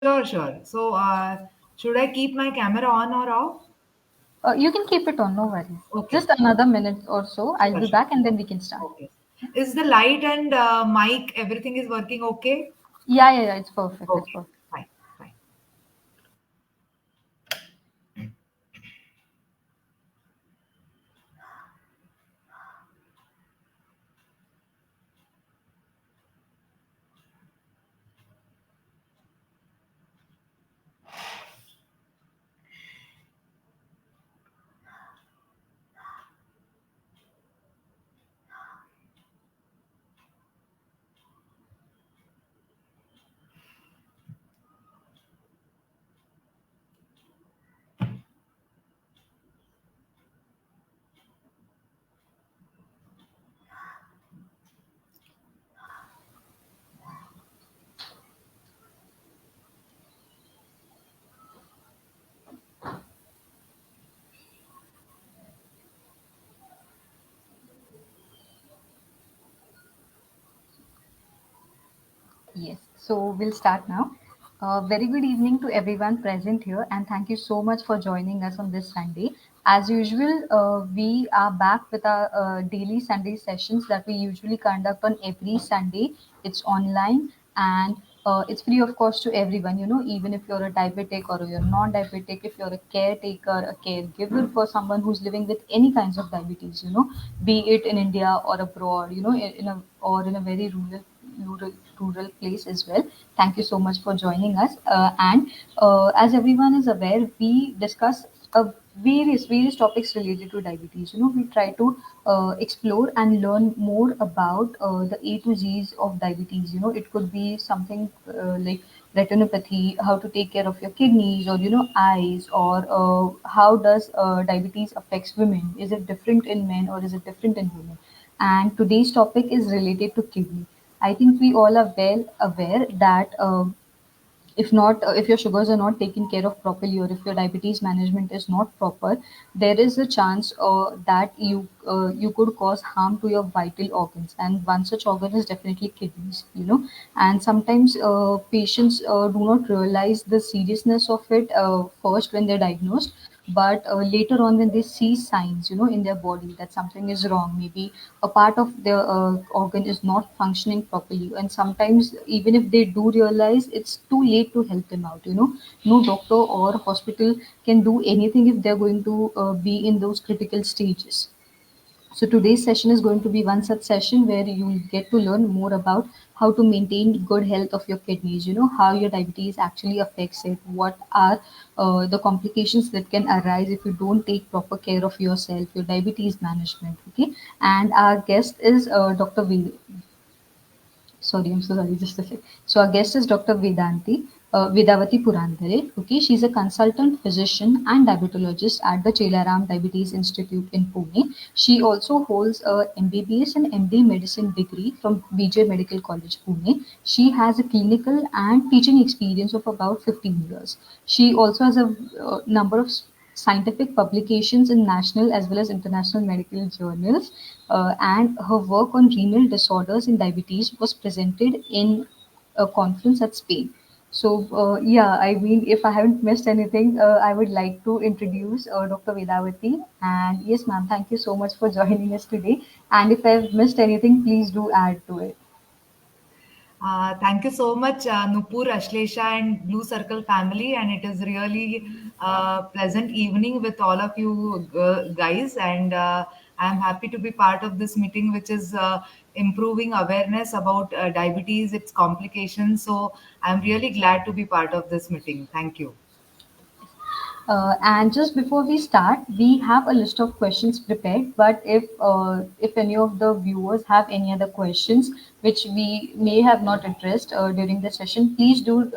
Sure, sure. So, should I keep my camera on or off? You can keep it on, no worries. Okay, Just another minute or so. I'll sure, be sure. back and then we can start. Okay. Is the light and mic, everything is working okay? Yeah, yeah, yeah. It's perfect. It's Okay, perfect. fine, fine. Yes, so we'll start now. Very good evening to everyone present here, and thank you so much for joining us on this Sunday. As usual, we are back with our daily Sunday sessions that we usually conduct on every Sunday. It's online and it's free of cost to everyone, even if you're a diabetic or you're non-diabetic, if you're a caretaker, a caregiver for someone who's living with any kinds of diabetes, be it in India or abroad, or in a very rural place as well. Thank you so much for joining us. And as everyone is aware, we discuss various topics related to diabetes. We try to explore and learn more about the A to Z's of diabetes. It could be something like retinopathy, how to take care of your kidneys, or eyes, or how does diabetes affects women? Is it different in men or is it different in women? And today's topic is related to kidney. I think we all are well aware that if not, if your sugars are not taken care of properly, or if your diabetes management is not proper, there is a chance that you could cause harm to your vital organs, and one such organ is definitely kidneys. And sometimes patients do not realize the seriousness of it first when they're diagnosed, but later on when they see signs in their body that something is wrong, maybe a part of their organ is not functioning properly, and sometimes even if they do realize, it's too late to help them out. No doctor or hospital can do anything if they're going to be in those critical stages. So today's session is going to be one such session where you'll get to learn more about how to maintain good health of your kidneys, how your diabetes actually affects it, what are the complications that can arise if you don't take proper care of yourself, your diabetes management, okay? And our guest is Dr. Sorry, I'm so sorry, just a sec. So our guest is Dr. Vedavati Purandare. Okay, she's a consultant physician and diabetologist at the Chellaram Diabetes Institute in Pune. She also holds a MBBS and MD medicine degree from VJ Medical College, Pune. She has a clinical and teaching experience of about 15 years. She also has a number of scientific publications in national as well as international medical journals, and her work on renal disorders in diabetes was presented in a conference at Spain. So, yeah, I mean, if I haven't missed anything, I would like to introduce Dr. Vedavati. And yes, ma'am, thank you so much for joining us today. And if I've missed anything, please do add to it. Thank you so much, Nupur, Ashlesha, and Blue Circle family. And it is really pleasant evening with all of you guys. And I'm happy to be part of this meeting, which is improving awareness about diabetes, its complications. So I'm really glad to be part of this meeting. Thank you. And just before we start, we have a list of questions prepared. But if any of the viewers have any other questions which we may have not addressed during the session, please do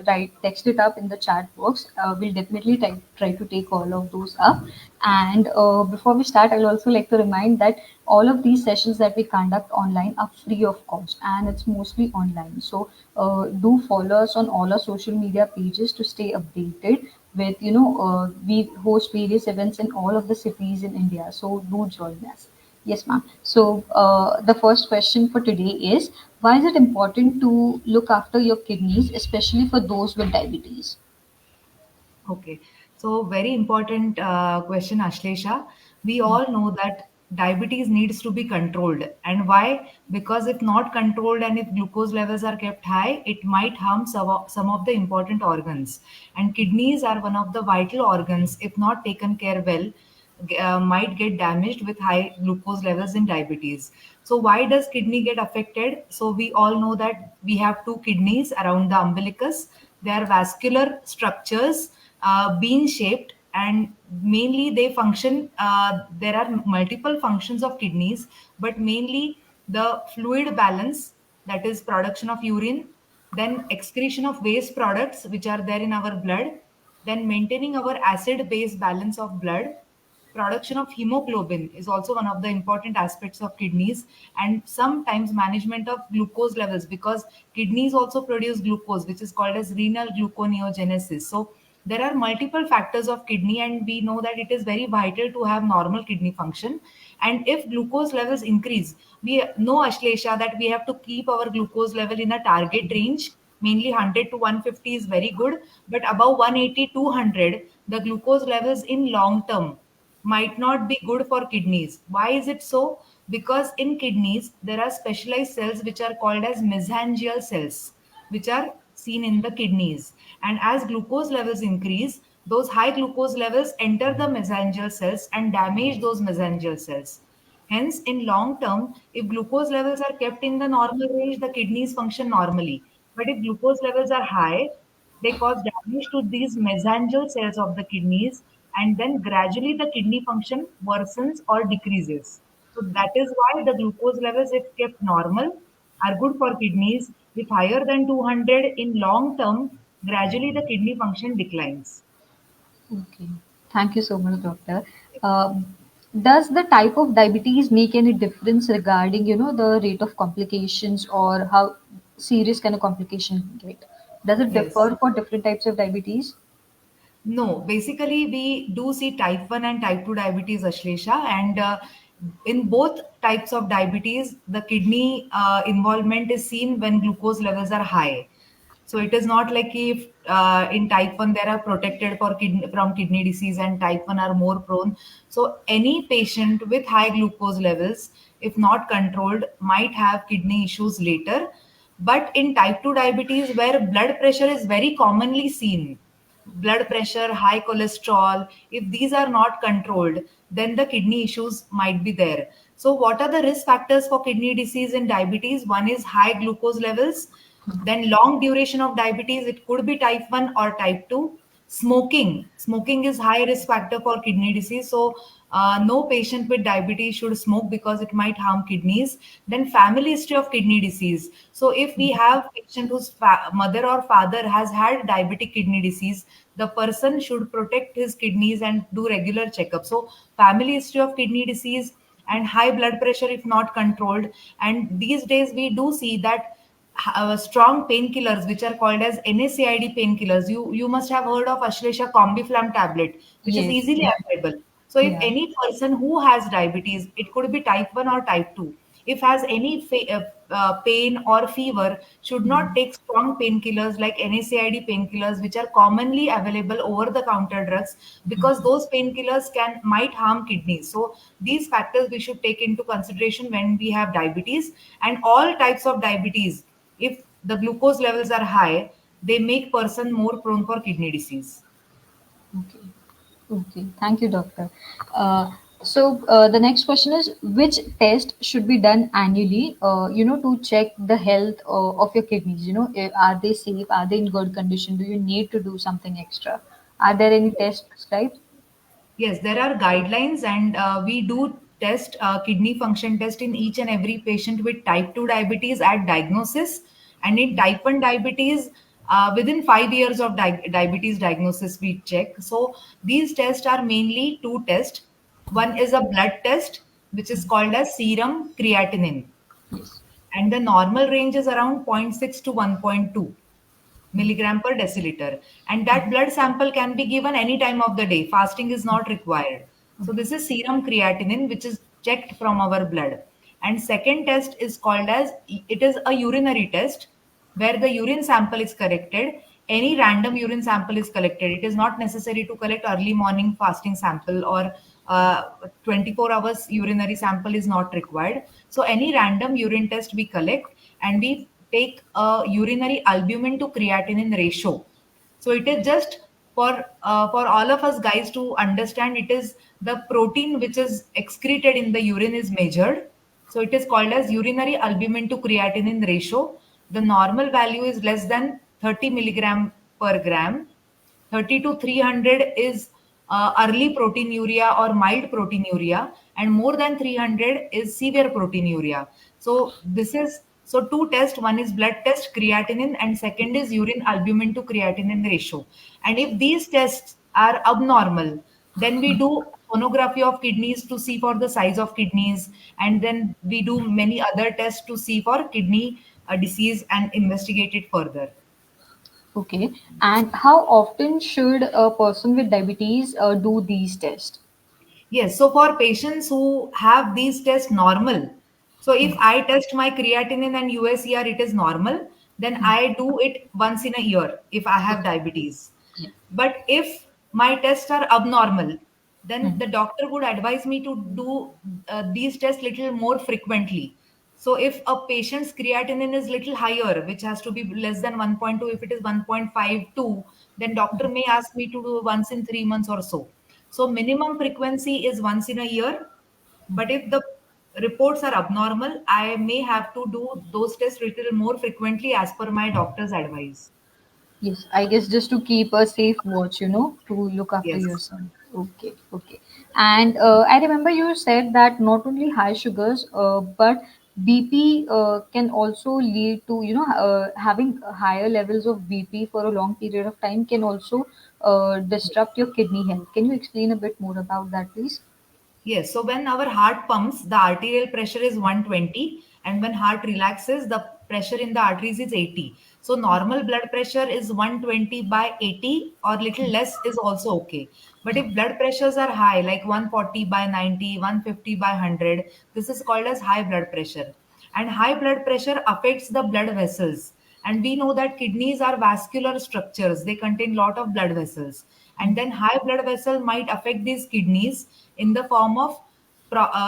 write text it up in the chat box. We'll definitely try to take all of those up. And before we start, I'll also like to remind that all of these sessions that we conduct online are free of cost, and it's mostly online. So do follow us on all our social media pages to stay updated with, we host various events in all of the cities in India. So do join us. Yes, ma'am. So, the first question for today is, why is it important to look after your kidneys, especially for those with diabetes? Okay, so very important question, Ashlesha. We all know that diabetes needs to be controlled. And why? Because if not controlled and if glucose levels are kept high, it might harm some of the important organs. And kidneys are one of the vital organs, if not taken care well, might get damaged with high glucose levels in diabetes. So why does kidney get affected? So we all know that we have two kidneys around the umbilicus. They are vascular structures, bean shaped, and mainly they function. There are multiple functions of kidneys, but mainly the fluid balance, that is production of urine, then excretion of waste products which are there in our blood, then maintaining our acid base balance of blood. Production of hemoglobin is also one of the important aspects of kidneys, and sometimes management of glucose levels, because kidneys also produce glucose, which is called as renal gluconeogenesis. So there are multiple factors of kidney, and we know that it is very vital to have normal kidney function. And if glucose levels increase, we know, Ashlesha, that we have to keep our glucose level in a target range. Mainly 100 to 150 is very good, but above 180 200, the glucose levels in long term might not be good for kidneys. Why is it so? Because in kidneys, there are specialized cells which are called as mesangial cells, which are seen in the kidneys. And as glucose levels increase, those high glucose levels enter the mesangial cells and damage those mesangial cells. Hence, in long term, if glucose levels are kept in the normal range, the kidneys function normally. But if glucose levels are high, they cause damage to these mesangial cells of the kidneys, and then gradually the kidney function worsens or decreases. So that is why the glucose levels, if kept normal, are good for kidneys. If higher than 200 in long term, gradually the kidney function declines. Okay. Thank you so much, doctor. Uh, does the type of diabetes make any difference regarding, the rate of complications or how serious can a complication get? Does it Yes. differ for different types of diabetes? No, basically, we do see type 1 and type 2 diabetes, Ashlesha, and in both types of diabetes, the kidney involvement is seen when glucose levels are high. So it is not like if in type 1 there are protected for from kidney disease and type 1 are more prone. So any patient with high glucose levels, if not controlled, might have kidney issues later. But in type 2 diabetes, where blood pressure is very commonly seen, blood pressure, high cholesterol, if these are not controlled, then the kidney issues might be there. So, what are the risk factors for kidney disease in diabetes? One is high glucose levels, then long duration of diabetes, it could be type 1 or type 2. Smoking is high risk factor for kidney disease. So, no patient with diabetes should smoke because it might harm kidneys. Then family history of kidney disease. So if we have patient whose mother or father has had diabetic kidney disease, the person should protect his kidneys and do regular checkup. So family history of kidney disease and high blood pressure if not controlled. And these days we do see that strong painkillers which are called as NSAID painkillers. You must have heard of Ashlesha Combiflam tablet, which is Yes. easily Yeah. available. So if Yeah. any person who has diabetes, it could be type 1 or type 2, if has any pain or fever, should not Mhm. take strong painkillers like NSAID painkillers, which are commonly available over the counter drugs, because those painkillers can might harm kidneys. So these factors we should take into consideration when we have diabetes. And all types of diabetes, if the glucose levels are high, they make person more prone for kidney disease. Okay. Okay. Thank you, doctor. The next question is, which test should be done annually, to check the health of your kidneys? Are they safe? Are they in good condition? Do you need to do something extra? Are there any tests prescribed? Yes, there are guidelines, and we do test kidney function test in each and every patient with type 2 diabetes at diagnosis. And in type 1 diabetes, within 5 years of diabetes diagnosis, we check. So these tests are mainly two tests. One is a blood test, which is called as serum creatinine, Yes. and the normal range is around zero point 0.6 to 1.2 milligram per deciliter, and that blood sample can be given any time of the day. Fasting is not required. So Okay. this is serum creatinine, which is checked from our blood. And second test is called as, it is a urinary test where the urine sample is collected. Any random urine sample is collected. It is not necessary to collect early morning fasting sample, or 24 hours urinary sample is not required. So any random urine test we collect, and we take a urinary albumin to creatinine ratio. So it is just for all of us guys to understand, it is the protein which is excreted in the urine is measured. So it is called as urinary albumin to creatinine ratio. The normal value is less than 30 milligram per gram. 30 to 300 is early proteinuria or mild proteinuria, and more than 300 is severe proteinuria. So this is, so two tests, one is blood test creatinine, and second is urine albumin to creatinine ratio. And if these tests are abnormal, then we do sonography of kidneys to see for the size of kidneys, and then we do many other tests to see for kidney disease and investigate it further. Okay. And how often should a person with diabetes do these tests? Yes, so for patients who have these tests normal, so if I test my creatinine and USER, it is normal, then I do it once in a year if I have diabetes. Yeah. But if my tests are abnormal, then Hmm. the doctor would advise me to do these tests little more frequently. So if a patient's creatinine is little higher, which has to be less than 1.2, if it is 1.52, then doctor may ask me to do once in 3 months or so. So minimum frequency is once in a year. But if the reports are abnormal, I may have to do those tests little more frequently as per my doctor's advice. Yes, I guess just to keep a safe watch, to look after Yes. yourself. Okay, okay. And I remember you said that not only high sugars, but BP can also lead to, having higher levels of BP for a long period of time can also disrupt your kidney health. Can you explain a bit more about that, please? Yes, so when our heart pumps, the arterial pressure is 120, and when heart relaxes, the pressure in the arteries is 80. So normal blood pressure is 120 by 80, or little less is also okay. But if blood pressures are high, like 140 by 90, 150 by 100, this is called as high blood pressure. And high blood pressure affects the blood vessels. And we know that kidneys are vascular structures, they contain lot of blood vessels. And then high blood vessel might affect these kidneys in the form of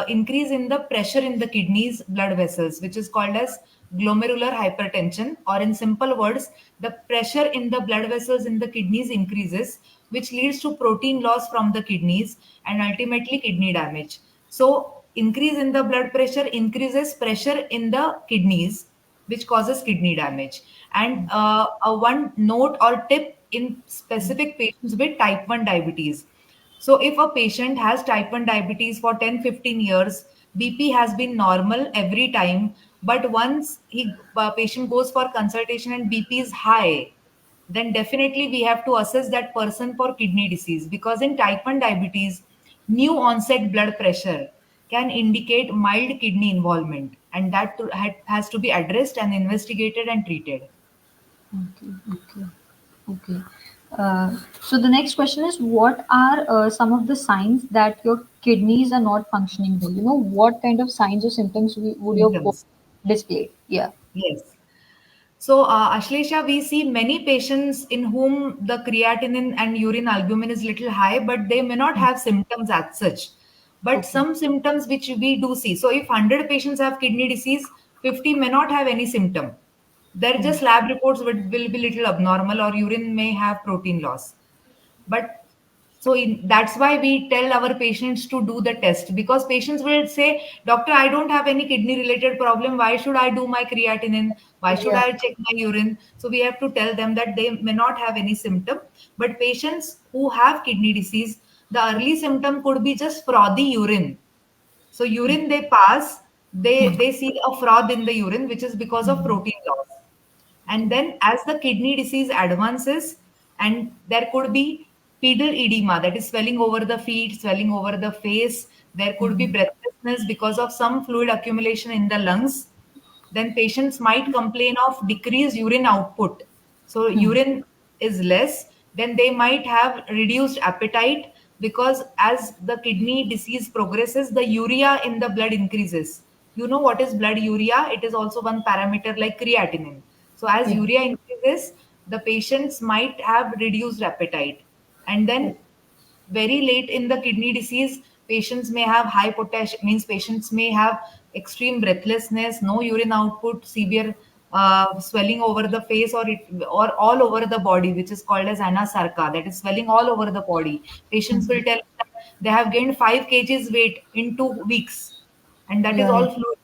increase in the pressure in the kidneys blood vessels, which is called as glomerular hypertension, or in simple words, the pressure in the blood vessels in the kidneys increases, which leads to protein loss from the kidneys and ultimately kidney damage. So increase in the blood pressure increases pressure in the kidneys, which causes kidney damage. And a one note or tip in specific patients with type 1 diabetes. So if a patient has type 1 diabetes for 10-15 years, BP has been normal every time, but once patient goes for consultation and BP is high, then definitely we have to assess that person for kidney disease, because in type 1 diabetes, new onset blood pressure can indicate mild kidney involvement, and that has to be addressed and investigated and treated. Okay, okay, okay. So the next question is, what are some of the signs that your kidneys are not functioning well? What kind of signs or symptoms would your body Symptoms. display? Yeah. Yes. So, Ashlesha, we see many patients in whom the creatinine and urine albumin is little high, but they may not have symptoms as such. But Okay. some symptoms which we do see. So, if 100 patients have kidney disease, 50 may not have any symptom. Their Mm. just lab reports will be little abnormal, or urine may have protein loss. But that's why we tell our patients to do the test, because patients will say, doctor, I don't have any kidney related problem, why should I do my creatinine, why should Yeah. I check my urine? So we have to tell them that they may not have any symptom. But patients who have kidney disease, the early symptom could be just frothy urine. So urine they pass, they see a froth in the urine, which is because of protein loss. And then as the kidney disease advances, and there could be pedal edema, that is swelling over the feet, swelling over the face. There could be breathlessness because of some fluid accumulation in the lungs. Then patients might complain of decreased urine output. So urine is less. Then they might have reduced appetite. because as the kidney disease progresses, the urea in the blood increases. You know what is blood urea? It is also one parameter like creatinine. So as Yeah. urea increases, the patients might have reduced appetite. And then very late in the kidney disease, patients may have high potassium, means patients may have extreme breathlessness, no urine output, severe swelling over the face, or all over the body, which is called as anasarca, that is swelling all over the body. Patients will tell that they have gained 5 kgs weight in 2 weeks, and that is Yeah. all fluid,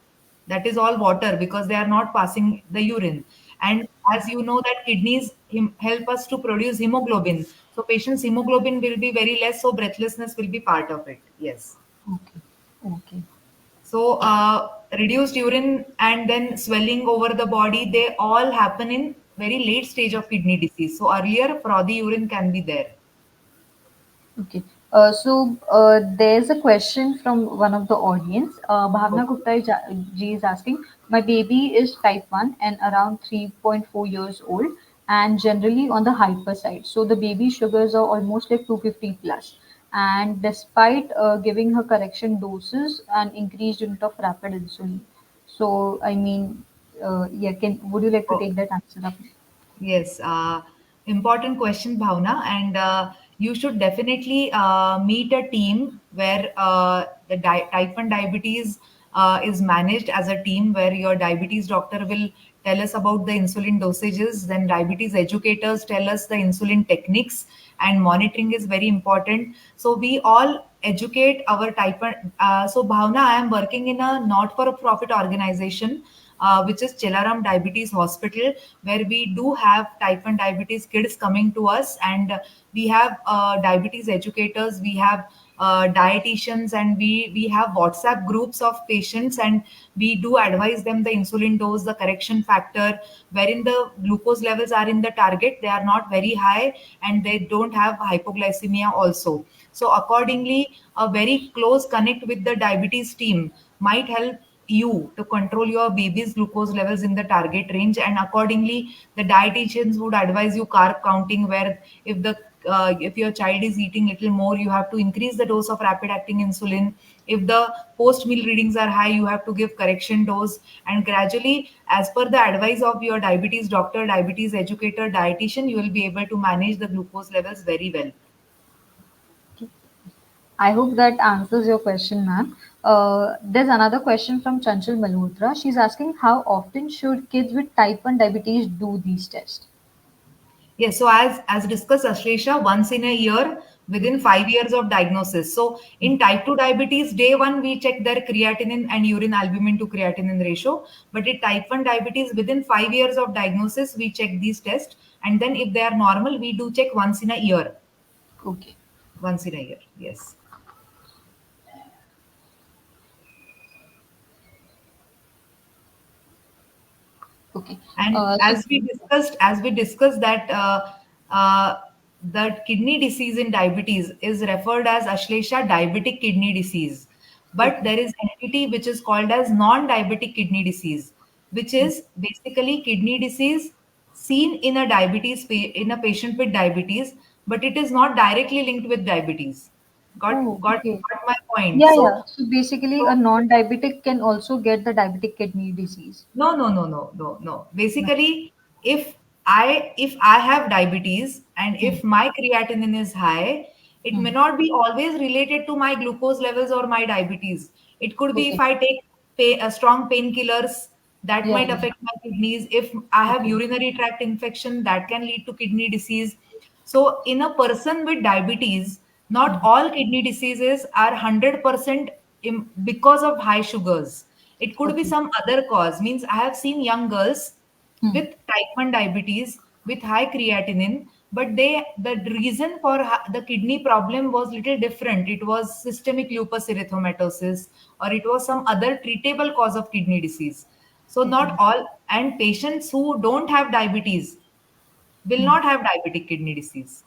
that is all water, because they are not passing the urine. And as you know that kidneys help us to produce hemoglobin, so patient's hemoglobin will be very less, so breathlessness will be part of it. Yes. Okay. Okay. So reduced urine and then swelling over the body, they all happen in very late stage of kidney disease. So earlier frothy urine can be there. Okay. There's a question from one of the audience. Bhavna Okay. Gupta ji is asking, my baby is type 1 and around 3.4 years old and generally on the hyper side. So the baby sugars are almost like 250 plus. And despite giving her correction doses and increased unit of rapid insulin. So, I mean, yeah, would you like to Oh, take that answer up? yes, important question, Bhavna. And you should definitely meet a team where the type 1 diabetes is managed as a team, where your diabetes doctor will tell us about the insulin dosages, then diabetes educators tell us the insulin techniques, and monitoring is very important. So we all educate our type 1. So, Bhavna, I am working in a not for profit organization, which is Chellaram Diabetes Hospital, where we do have type 1 diabetes kids coming to us, and we have diabetes educators, we have dietitians, and we have WhatsApp groups of patients, and we do advise them the insulin dose, the correction factor, wherein the glucose levels are in the target, they are not very high, and they don't have hypoglycemia also. So accordingly, a very close connect with the diabetes team might help you to control your baby's glucose levels in the target range, and accordingly the dietitians would advise you carb counting, where if your child is eating little more, you have to increase the dose of rapid acting insulin. If the post meal readings are high, you have to give correction dose, and gradually, as per the advice of your diabetes doctor, diabetes educator, dietitian, you will be able to manage the glucose levels very well. I hope that answers your question, ma'am. There's another question from Chanchal Malhotra. She's asking how often should kids with type 1 diabetes do these tests? Yes, so as discussed, Ashlesha, once in a year within 5 years of diagnosis. So in type 2 diabetes, day one we check their creatinine and urine albumin to creatinine ratio. But in type 1 diabetes, within 5 years of diagnosis, we check these tests. And then if they are normal, we do check once in a year. Okay. Once in a year, yes. Okay. And So, as we discussed that the kidney disease in diabetes is referred as Ashlesha diabetic kidney disease. But okay. there is entity which is called as non-diabetic kidney disease, which is basically kidney disease seen in a in a patient with diabetes, but it is not directly linked with diabetes. Got Oh, got okay. got my point. Yeah, So yeah. So basically, a so non-diabetic can also get the diabetic kidney disease. no, no, no, no, no, no. No. Basically, if I have diabetes and Hmm. if my creatinine is high, it may Hmm. not be always related to my glucose levels or my diabetes. It could be if Okay. I take strong painkillers, that Yeah, might yeah. affect my kidneys. If I have Okay. urinary tract infection, that can lead to kidney disease. So, in a person with diabetes, not Hmm. all kidney diseases are 100% because of high sugars. It could be Okay. some other cause. Means I have seen young girls Hmm. with type 1 diabetes with high creatinine, but the reason for the kidney problem was little different. It was systemic lupus erythematosus, or it was some other treatable cause of kidney disease. So not Okay. all, and patients who don't have diabetes will Hmm. not have diabetic kidney disease.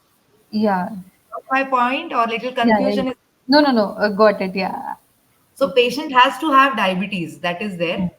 Yeah. Got my point, or little Yeah, yeah, yeah. confusion is. No, no, no. Got it. Yeah. So Okay. patient has to have diabetes, that is Hmm. there.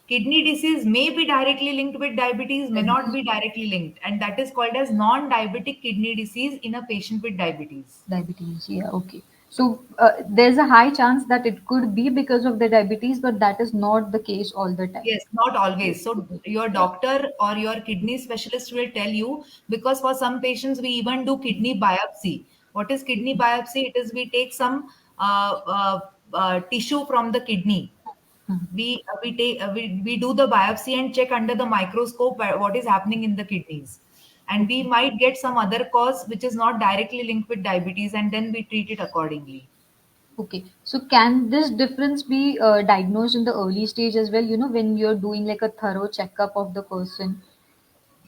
Kidney disease may be directly linked with diabetes, may not Diabetes. be directly linked, and that is called as non-diabetic kidney disease in a patient with diabetes. Diabetes, yeah, okay. So there's a high chance that it could be because of the diabetes, but that is not the case all the time. Yes, not always. So your Yeah. doctor or your kidney specialist will tell you, because for some patients we even do kidney biopsy. What is kidney biopsy? It is we take some tissue from the kidney. Mhm. We do the biopsy and check under the microscope what is happening in the kidneys, and we Okay. might get some other cause which is not directly linked with diabetes, and then we treat it accordingly. Okay. So can this difference be diagnosed in the early stage as well? When you're doing like a thorough checkup of the person.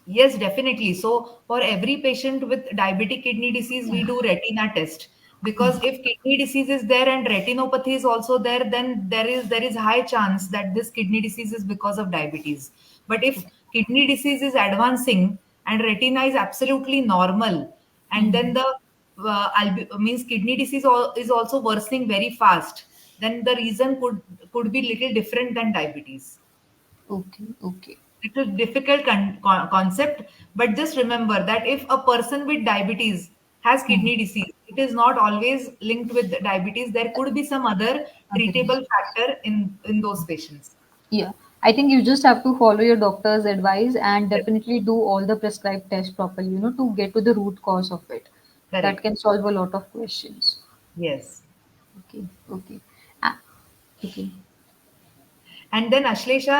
Yes, definitely. So for every patient with diabetic kidney disease, we do retina test, because if kidney disease is there and retinopathy is also there, then there is high chance that this kidney disease is because of diabetes. But if Okay. kidney disease is advancing and retina is absolutely normal, and then Mhm. the means kidney disease is also worsening very fast, then the reason could be little different than diabetes. Okay. Okay. It's a difficult concept, but just remember that if a person with diabetes has Mhm. kidney disease, it is not always linked with diabetes. There could be some other Other treatable reasons. factor in those patients. Yeah. I think you just have to follow your doctor's advice and Yes, definitely do all the prescribed tests properly, to get to the root cause of it. That correct. can solve a lot of questions. Yes. Okay. Okay. Ah, okay. And then Ashlesha,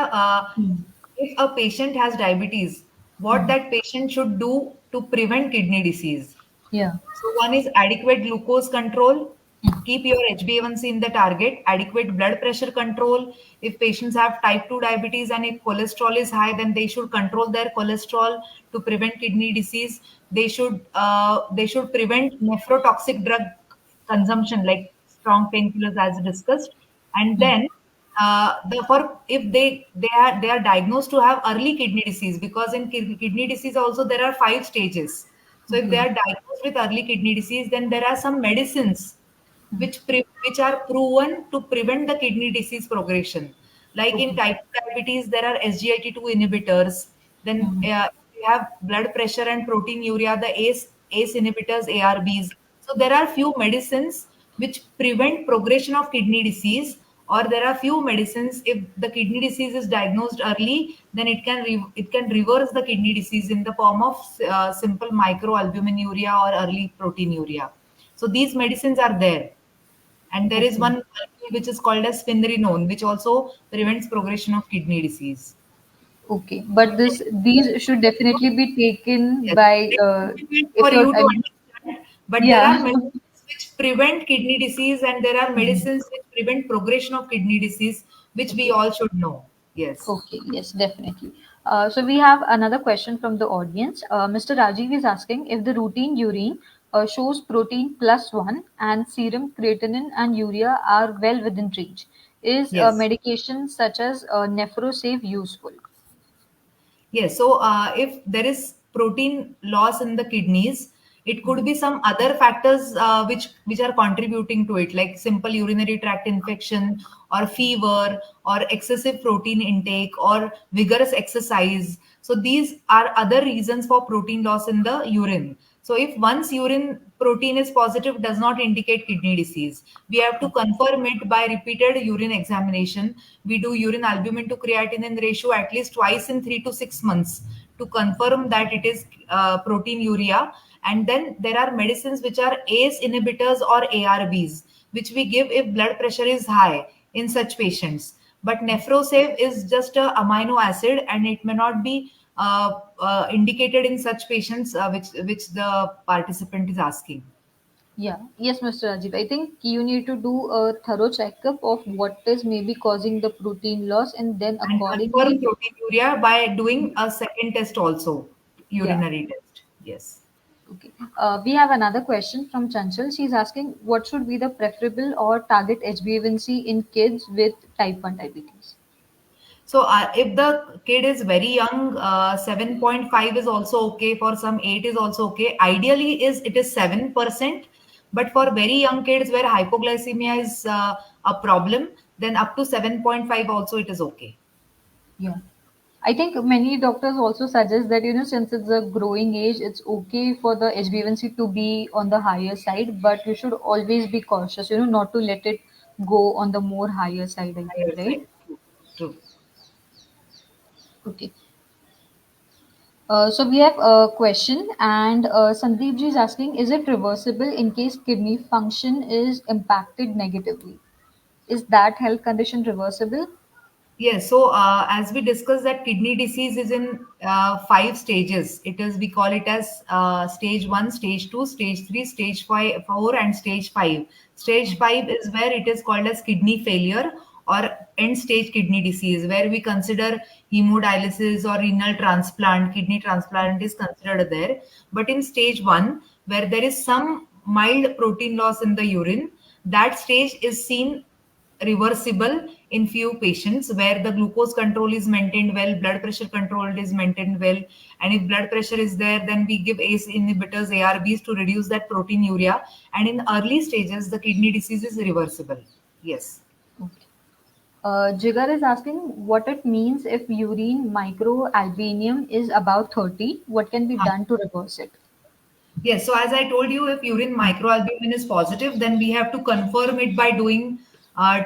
Hmm. if a patient has diabetes, what Hmm. that patient should do to prevent kidney disease? Yeah. So one is adequate glucose control. Hmm. Keep your HbA1c in the target. Adequate blood pressure control. If patients have type 2 diabetes and if cholesterol is high, then they should control their cholesterol to prevent kidney disease. They should prevent nephrotoxic drug consumption like strong painkillers as discussed. And Hmm. then the for if they are diagnosed to have early kidney disease, because in kidney disease also there are 5 stages. So if they Okay. are diagnosed with early kidney disease, then there are some medicines Hmm. which are proven to prevent the kidney disease progression. Like in Okay. type 2 diabetes, there are SGLT2 inhibitors. Then Hmm. if you have blood pressure and proteinuria, the ACE inhibitors, ARBs. So there are few medicines which prevent progression of kidney disease, or there are few medicines if the kidney disease is diagnosed early, then it can reverse the kidney disease in the form of simple microalbuminuria or early proteinuria. So these medicines are there, and there is Okay. one molecule which is called as spinrinone, which also prevents progression of kidney disease. Okay. But these should definitely be taken Yes, by it's difficult if for you're you to I mean, understand, but there are yeah. medicines which prevent kidney disease, and there are Mhm. medicines which prevent progression of kidney disease, which we Okay. all should know. Yes. Okay, yes, definitely. So we have another question from the audience. Mr. Rajiv is asking if the routine urine shows protein plus one and serum creatinine and urea are well within range. Is Yes. medication such as Nephrosave useful? Yes, so if there is protein loss in the kidneys, it could Mhm. be some other factors which are contributing to it, like simple urinary tract infection, or fever, or excessive protein intake, or vigorous exercise. So these are other reasons for protein loss in the urine. So if once urine protein is positive, does not indicate kidney disease. We have to confirm it by repeated urine examination. We do urine albumin to creatinine ratio at least twice in 3 to 6 months to confirm that it is proteinuria. And then there are medicines which are ACE inhibitors or ARBs, which we give if blood pressure is high in such patients. But Nephrosave is just a amino acid, and it may not be indicated in such patients which the participant is asking. Yeah, yes, Mr. Rajiv. I think you need to do a thorough checkup of what is maybe causing the protein loss, and then And confirm accordingly, proteinuria by doing a second test also, yeah. urinary test. Yes. Okay. We have another question from Chanchal. She's asking what should be the preferable or target HbA1c in kids with type 1 diabetes? So if the kid is very young, 7.5 is also okay. For some, 8 is also okay. Ideally, it is 7%, but for very young kids where hypoglycemia is a problem, then up to 7.5 also it is okay. Yeah. I think many doctors also suggest that, since it's a growing age, it's okay for the HbA1c to be on the higher side, but you should always be cautious, not to let it go on the more higher side, I Higher think, right? side. True. True. Okay. So we have a question, and Sandeep ji is asking, is it reversible in case kidney function is impacted negatively? Is that health condition reversible? Yes, so as we discussed that kidney disease is in five stages. It is, we call it as stage one, stage two, stage three, stage five, four, and stage five. Stage five is where it is called as kidney failure or end stage kidney disease, where we consider hemodialysis or renal transplant, kidney transplant is considered there. But in stage one, where there is some mild protein loss in the urine, that stage is seen reversible in few patients where the glucose control is maintained well, blood pressure control is maintained well, and if blood pressure is there, then we give ACE inhibitors, ARBs to reduce that proteinuria. And in early stages, the kidney disease is reversible. Yes. Okay. Jigar is asking what it means if urine microalbumin is about 30. What can be done to reverse it? Yes, so as I told you, if urine microalbumin is positive, then we have to confirm it by doing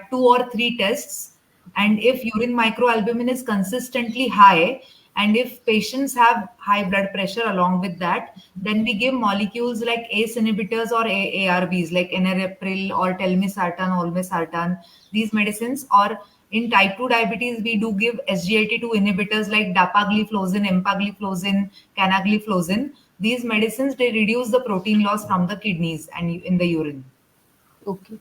two or three tests. And if urine microalbumin is consistently high, and if patients have high blood pressure along with that, then we give molecules like ACE inhibitors or ARBs like enalapril or telmisartan, olmesartan, these medicines. Or in type 2 diabetes, we do give SGLT2 inhibitors like dapagliflozin, empagliflozin, canagliflozin. These medicines, they reduce the protein loss from the kidneys and in the urine. Okay.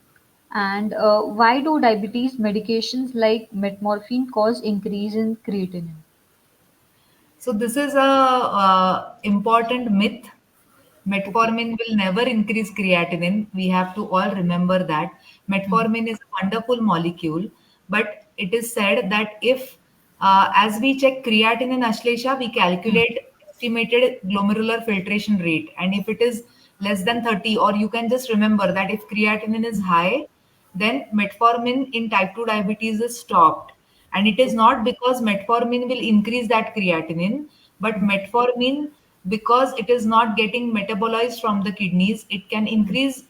And why do diabetes medications like metformin cause increase in creatinine? So this is a important myth. Okay. Metformin will never increase creatinine. We have to all remember that. Hmm. Metformin is a wonderful molecule, but it is said that if, as we check creatinine in Ashlesha, we Hmm. calculate estimated glomerular filtration rate. And if it is less than 30, or you can just remember that if creatinine is high, then metformin in type 2 diabetes is stopped. And it is not because metformin will increase that creatinine, but metformin, because it is not getting metabolized from the kidneys, it can increase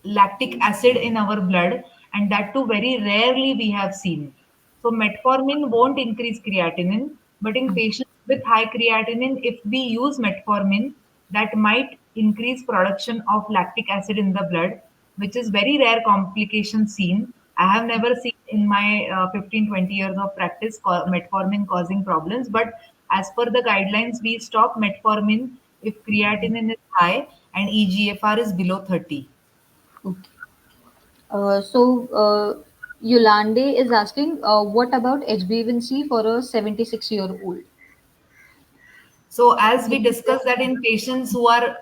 lactic acid in our blood, and that too very rarely we have seen. So metformin won't increase creatinine, but in Hmm. patients with high creatinine, if we use metformin, that might increase production of lactic acid in the blood, which is very rare complication seen. I have never seen in my 15, 20 years of practice metformin causing problems, but as per the guidelines, we stop metformin if creatinine is high and EGFR is below 30. Okay. So Yolande is asking, what about HbA1c for a 76-year-old? So, as we discussed that in patients who are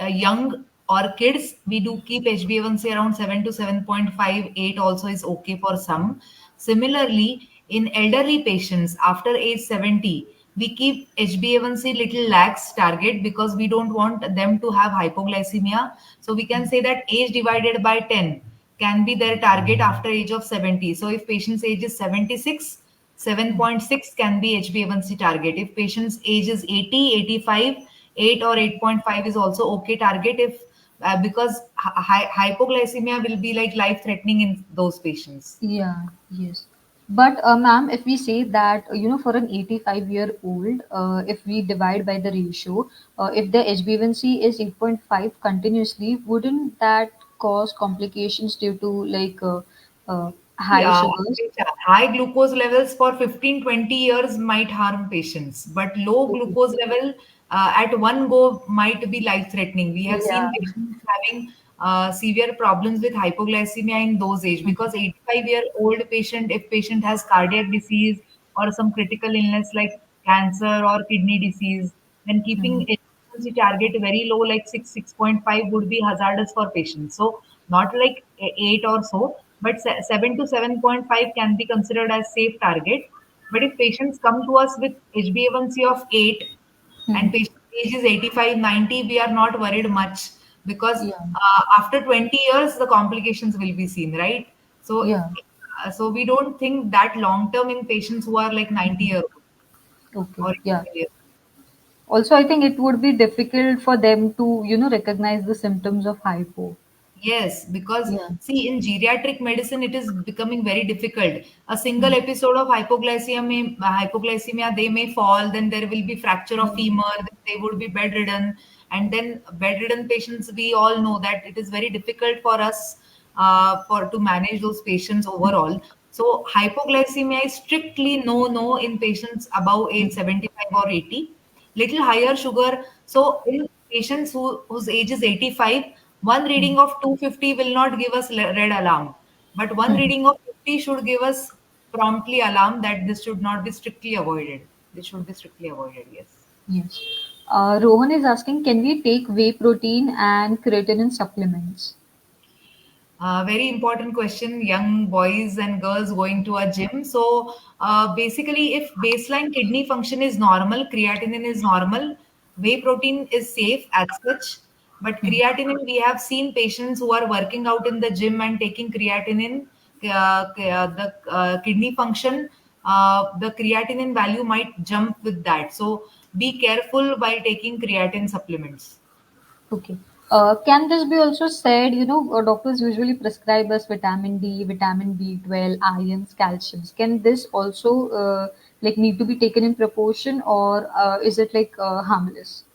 young or kids, we do keep HbA1c around 7 to 7.5. 8 also is okay for some. Similarly, in elderly patients after age 70, we keep HbA1c little lax target because we don't want them to have hypoglycemia. So, we can say that age divided by 10 can be their target after age of 70. So, if patient's age is 76, 7.6 can be HbA1c target. If patient's age is 80, 85, 8 or 8.5 is also okay target if because hypoglycemia will be like life threatening in those patients. Yeah, yes. But ma'am, if we say that, for an 85-year-old, if we divide by the ratio, if the HbA1c is 8.5 continuously, wouldn't that cause complications due to like See, high sugars? high glucose levels for 15, 20 years might harm patients, but low Okay. glucose level at one go might be life threatening. We have Yeah. seen patients having severe problems with hypoglycemia in those age Hmm. because 85-year-old patient, if patient has cardiac disease or some critical illness like cancer or kidney disease, then keeping Hmm. HbA1c target very low, like 6, 6.5 would be hazardous for patients. So not like 8 or so, but 7 to 7.5 can be considered as safe target. But if patients come to us with HbA1c of 8 Hmm. and patient age is 85, 90, we are not worried much because Yeah. after 20 years, the complications will be seen, right? So, Yeah. so we don't think that long term in patients who are like 90 years old. Okay. or Yeah. yes. Also, I think it would be difficult for them to, recognize the symptoms of hypo. Yes, because Yeah. see, in geriatric medicine, it is becoming very difficult. A single Mm. episode of hypoglycemia, they may fall, then there will be fracture of Yeah. femur, then they would be bedridden, and then bedridden patients, we all know that it is very difficult for us for to manage those patients overall. So hypoglycemia is strictly no in patients above age 75 or 80. Little higher sugar. So in patients whose age is 85, one reading of 250 will not give us red alarm, but one reading of 50 should give us promptly alarm that this should not be strictly avoided. This should be strictly avoided. Yes. Yes. Rohan is asking, can we take whey protein and creatinine supplements? Very important question, young boys and girls going to a gym. So, basically, if baseline kidney function is normal, creatinine is normal, whey protein is safe as such. But Hmm. creatinine, we have seen patients who are working out in the gym and taking creatinine, the kidney function, the creatinine value might jump with that. So, be careful while taking creatine supplements. Okay. Can this be also said, doctors usually prescribe us vitamin D, vitamin B12, irons, calciums. Can this also like need to be taken in proportion, or is it like harmless?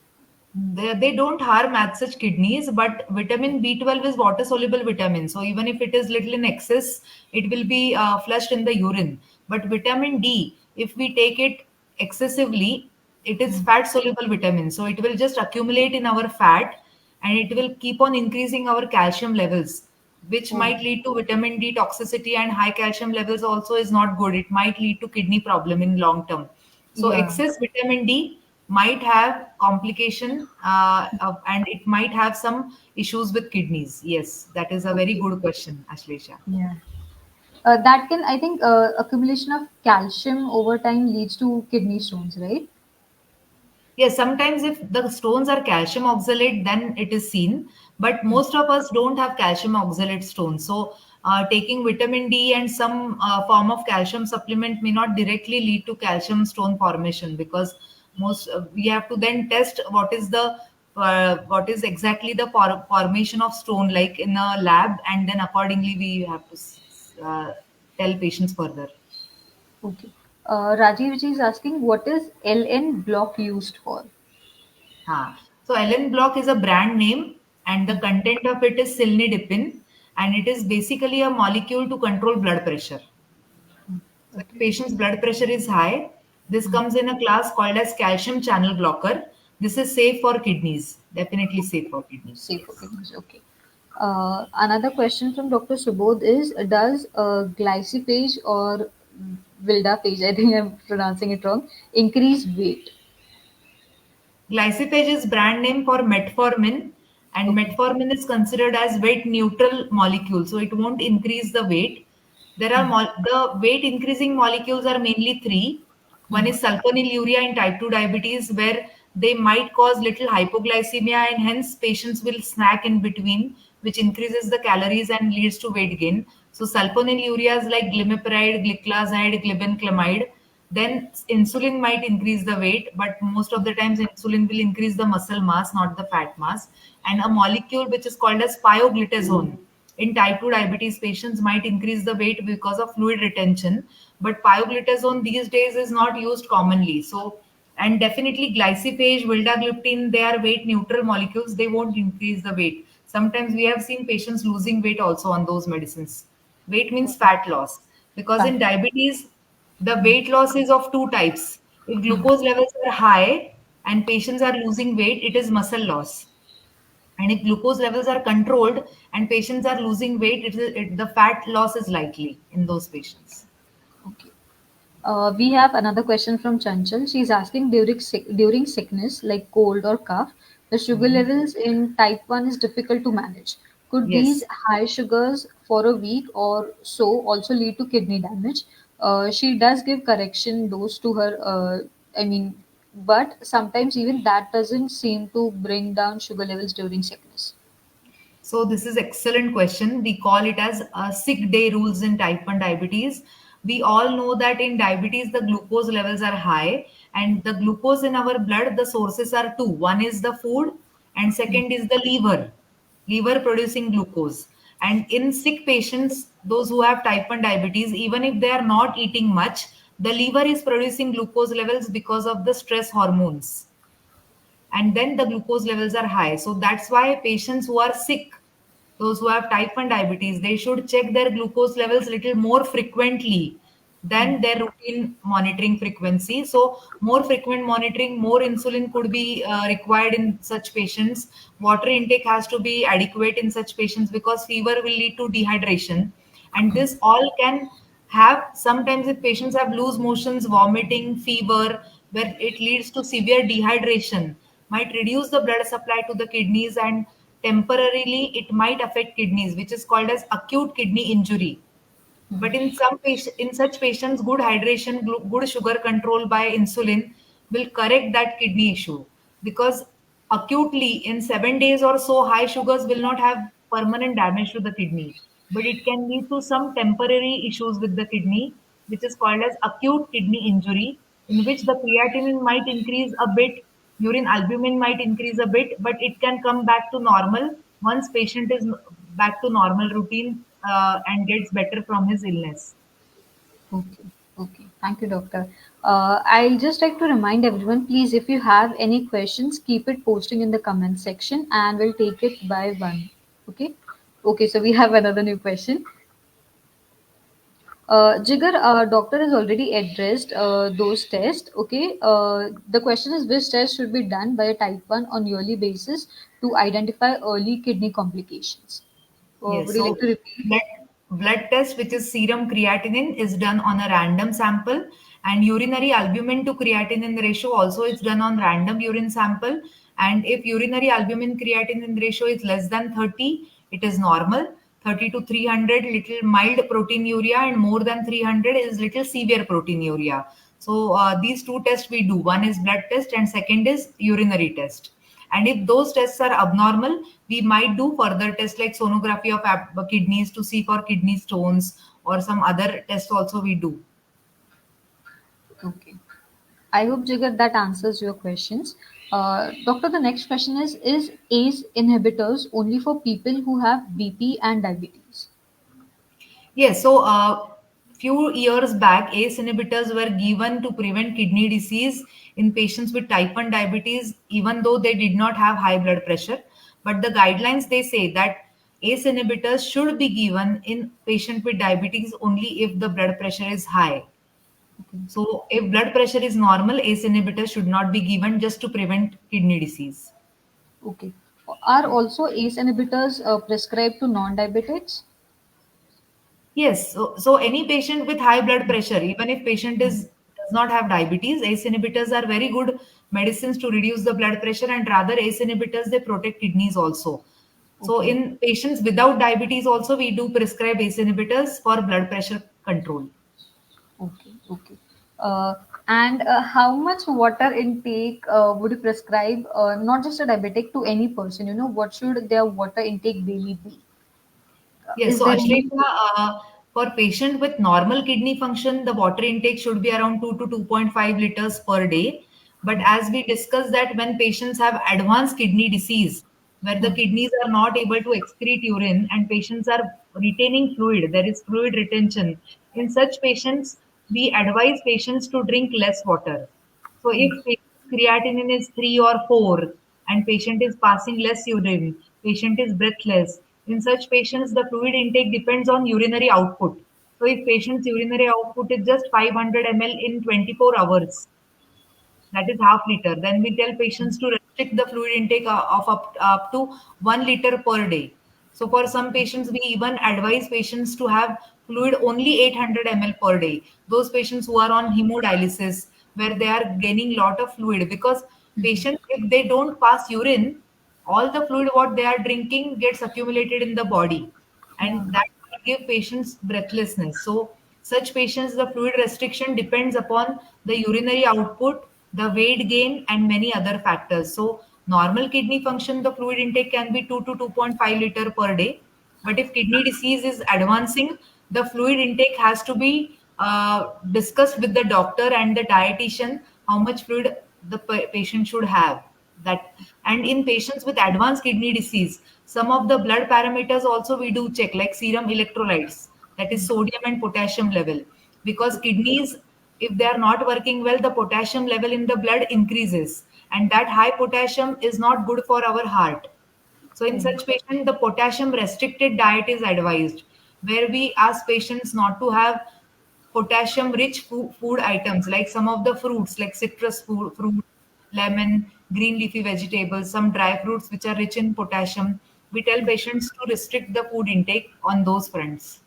They don't harm as such kidneys, but vitamin B12 is water soluble vitamin. So even if it is little in excess, it will be flushed in the urine. But vitamin D, if we take it excessively, it is fat soluble vitamin. So it will just accumulate in our fat and it will keep on increasing our calcium levels, which Oh, might lead to vitamin D toxicity, and high calcium levels also is not good. It might lead to kidney problem in long term. So yeah. excess vitamin D might have complication and it might have some issues with kidneys. Yes, that is a very Okay. good question, Ashlesha. Yeah. That can, I think, accumulation of calcium over time leads to kidney stones, right? Yes, sometimes if the stones are calcium oxalate, then it is seen. But most of us don't have calcium oxalate stones. So, taking vitamin D and some form of calcium supplement may not directly lead to calcium stone formation, because most we have to then test what is exactly the formation of stone like in a lab, and then accordingly we have to tell patients further. Okay. Rajiv ji is asking, what is LN block used for? So Ellen Block is a brand name, and the content of it is cilnidipine, and it is basically a molecule to control blood pressure. So if Okay. patient's blood pressure is high, this comes in a class called as calcium channel blocker. This is safe for kidneys, definitely safe for kidneys. Safe for Yes. kidneys. Okay. Another question from Dr. Subodh is, does glyciphage or Vildapage, I think I'm pronouncing it wrong, increase weight? Glyciphage is brand name for metformin, and Okay. metformin is considered as weight neutral molecule, so it won't increase the weight. The weight increasing molecules are mainly three. One is sulfonylurea in type 2 diabetes, where they might cause little hypoglycemia, and hence patients will snack in between, which increases the calories and leads to weight gain. So sulfonylureas like glimepiride, gliclazide, glibenclamide. Then insulin might increase the weight, but most of the times insulin will increase the muscle mass, not the fat mass. And a molecule which is called as pioglitazone in type 2 diabetes patients might increase the weight because of fluid retention. But pioglitazone these days is not used commonly. So, and definitely glyciphage, vildagliptin, they are weight neutral molecules. They won't increase the weight. Sometimes we have seen patients losing weight also on those medicines. Weight means Okay. fat loss, because in Fat. diabetes the weight loss is of two types. If glucose levels are high and patients are losing weight, it is muscle loss. And if glucose levels are controlled and patients are losing weight, the fat loss is likely in those patients. Okay. We have another question from Chanchal. She's asking, during sickness like cold or cough, the sugar Mhm. levels in type 1 is difficult to manage. Could these Yes. high sugars for a week or so also lead to kidney damage? She does give correction dose to her, I mean, but sometimes even that doesn't seem to bring down sugar levels during sickness. So this is excellent question. We call it as sick day rules in type 1 diabetes. We all know that in diabetes the glucose levels are high, And the glucose in our blood, the sources are two. One is the food, and second is the liver producing glucose. And in sick patients, those who have type 1 diabetes, even if they are not eating much, the liver is producing glucose levels because of the stress hormones, and then the glucose levels are high. So that's why patients who are sick, those who have type 1 diabetes, they should check their glucose levels little more frequently than their routine monitoring frequency. So more frequent monitoring, more insulin could be required in such patients. Water intake has to be adequate in such patients because fever will lead to dehydration, and this all can have, sometimes if patients have loose motions, vomiting, fever, where it leads to severe dehydration, might reduce the blood supply to the kidneys, and temporarily it might affect kidneys, which is called as acute kidney injury. But in in such patients, good hydration, good sugar control by insulin will correct that kidney issue, because acutely in 7 days or so, high sugars will not have permanent damage to the kidney, but it can lead to some temporary issues with the kidney, which is called as acute kidney injury, in which the creatinine might increase a bit, urine albumin might increase a bit, but it can come back to normal once patient is back to normal routine and gets better from his illness. Okay, okay. Thank you, doctor. I'll just like to remind everyone, please, if you have any questions, keep it posting in the comment section and we'll take it by one. Okay? Okay, so we have another new question. Jigar, doctor has already addressed those tests. Okay. The question is, which test should be done by a type 1 on yearly basis to identify early kidney complications? Would Yes, you like so to repeat? blood, blood test, which is serum creatinine, is done on a random sample, and urinary albumin to creatinine ratio also is done on random urine sample. And if urinary albumin creatinine ratio is less than 30, it is normal. 30 to 300, little mild proteinuria, and more than 300 is little severe proteinuria. So these two tests we do. One is blood test, and second is urinary test. And if those tests are abnormal, we might do further tests like sonography of kidneys to see for kidney stones, or some other tests also we do. Okay. I hope, Jigar, that answers your questions. Doctor, the next question is ACE inhibitors only for people who have BP and diabetes? Yes, so few years back, ACE inhibitors were given to prevent kidney disease in patients with type 1 diabetes, even though they did not have high blood pressure. But the guidelines, they say that ACE inhibitors should be given in patient with diabetes only if the blood pressure is high. Okay. So if blood pressure is normal, ACE inhibitors should not be given just to prevent kidney disease. Okay. Are also ACE inhibitors prescribed to non-diabetics? Yes, so any patient with high blood pressure, even if patient is does not have diabetes, ACE inhibitors are very good medicines to reduce the blood pressure, and rather ACE inhibitors, they protect kidneys also. So Okay. in patients without diabetes also, we do prescribe ACE inhibitors for blood pressure control. Okay, okay. Uh, and how much water intake would you prescribe, not just a diabetic, to any person? You know, what should their water intake daily be? Yes, Is so there any? Ashlesha, for patient with normal kidney function, the water intake should be around 2 to 2.5 liters per day. But as we discussed, that when patients have advanced kidney disease, where the Hmm, kidneys are not able to excrete urine and patients are retaining fluid, there is fluid retention. In such patients, we advise patients to drink less water. So hmm, if patient's creatinine is 3 or 4 and patient is passing less urine, patient is breathless, in such patients the fluid intake depends on urinary output. So if patient's urinary output is just 500 ml in 24 hours, that is half liter. Then we tell patients to restrict the fluid intake of up to 1 liter per day. So for some patients, we even advise patients to have fluid only 800 ml per day. Those patients who are on hemodialysis, where they are gaining lot of fluid, because patients, if they don't pass urine, all the fluid what they are drinking gets accumulated in the body, yeah. and that will give patients breathlessness. So such patients, the fluid restriction depends upon the urinary output, the weight gain, and many other factors. So normal kidney function, the fluid intake can be 2 to 2.5 liter per day. But if kidney disease is advancing, the fluid intake has to be discussed with the doctor and the dietitian, how much fluid the patient should have. That, and in patients with advanced kidney disease, some of the blood parameters also we do check, like serum electrolytes, that is sodium and potassium level, because kidneys, if they are not working well, the potassium level in the blood increases, and that high potassium is not good for our heart. So in Oh, such patient, the potassium restricted diet is advised, where we ask patients not to have potassium rich food items, like some of the fruits, like citrus fruit, lemon, green leafy vegetables, some dry fruits which are rich in potassium. We tell patients to restrict the food intake on those fronts.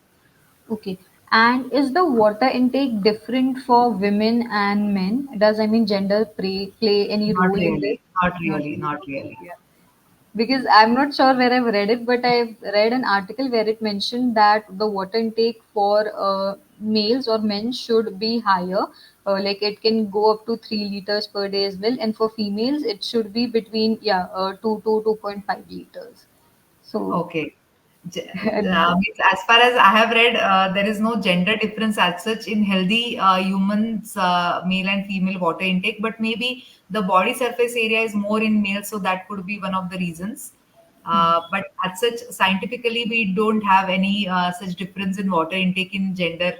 okay. And is the water intake different for women and men? Does, I mean, gender play any Not role in this? really, not Not really, really. not Okay. really. Yeah. Because I'm not sure where I've read it, but I've read an article where it mentioned that the water intake for males or men should be higher. Like it can go up to 3 liters per day as well, and for females it should be between 2 to 2.5 liters. So Okay. Means as far as I have read, there is no gender difference as such in healthy humans, male and female water intake, but maybe the body surface area is more in males, so that could be one of the reasons. But as such, scientifically, we don't have any such difference in water intake in gender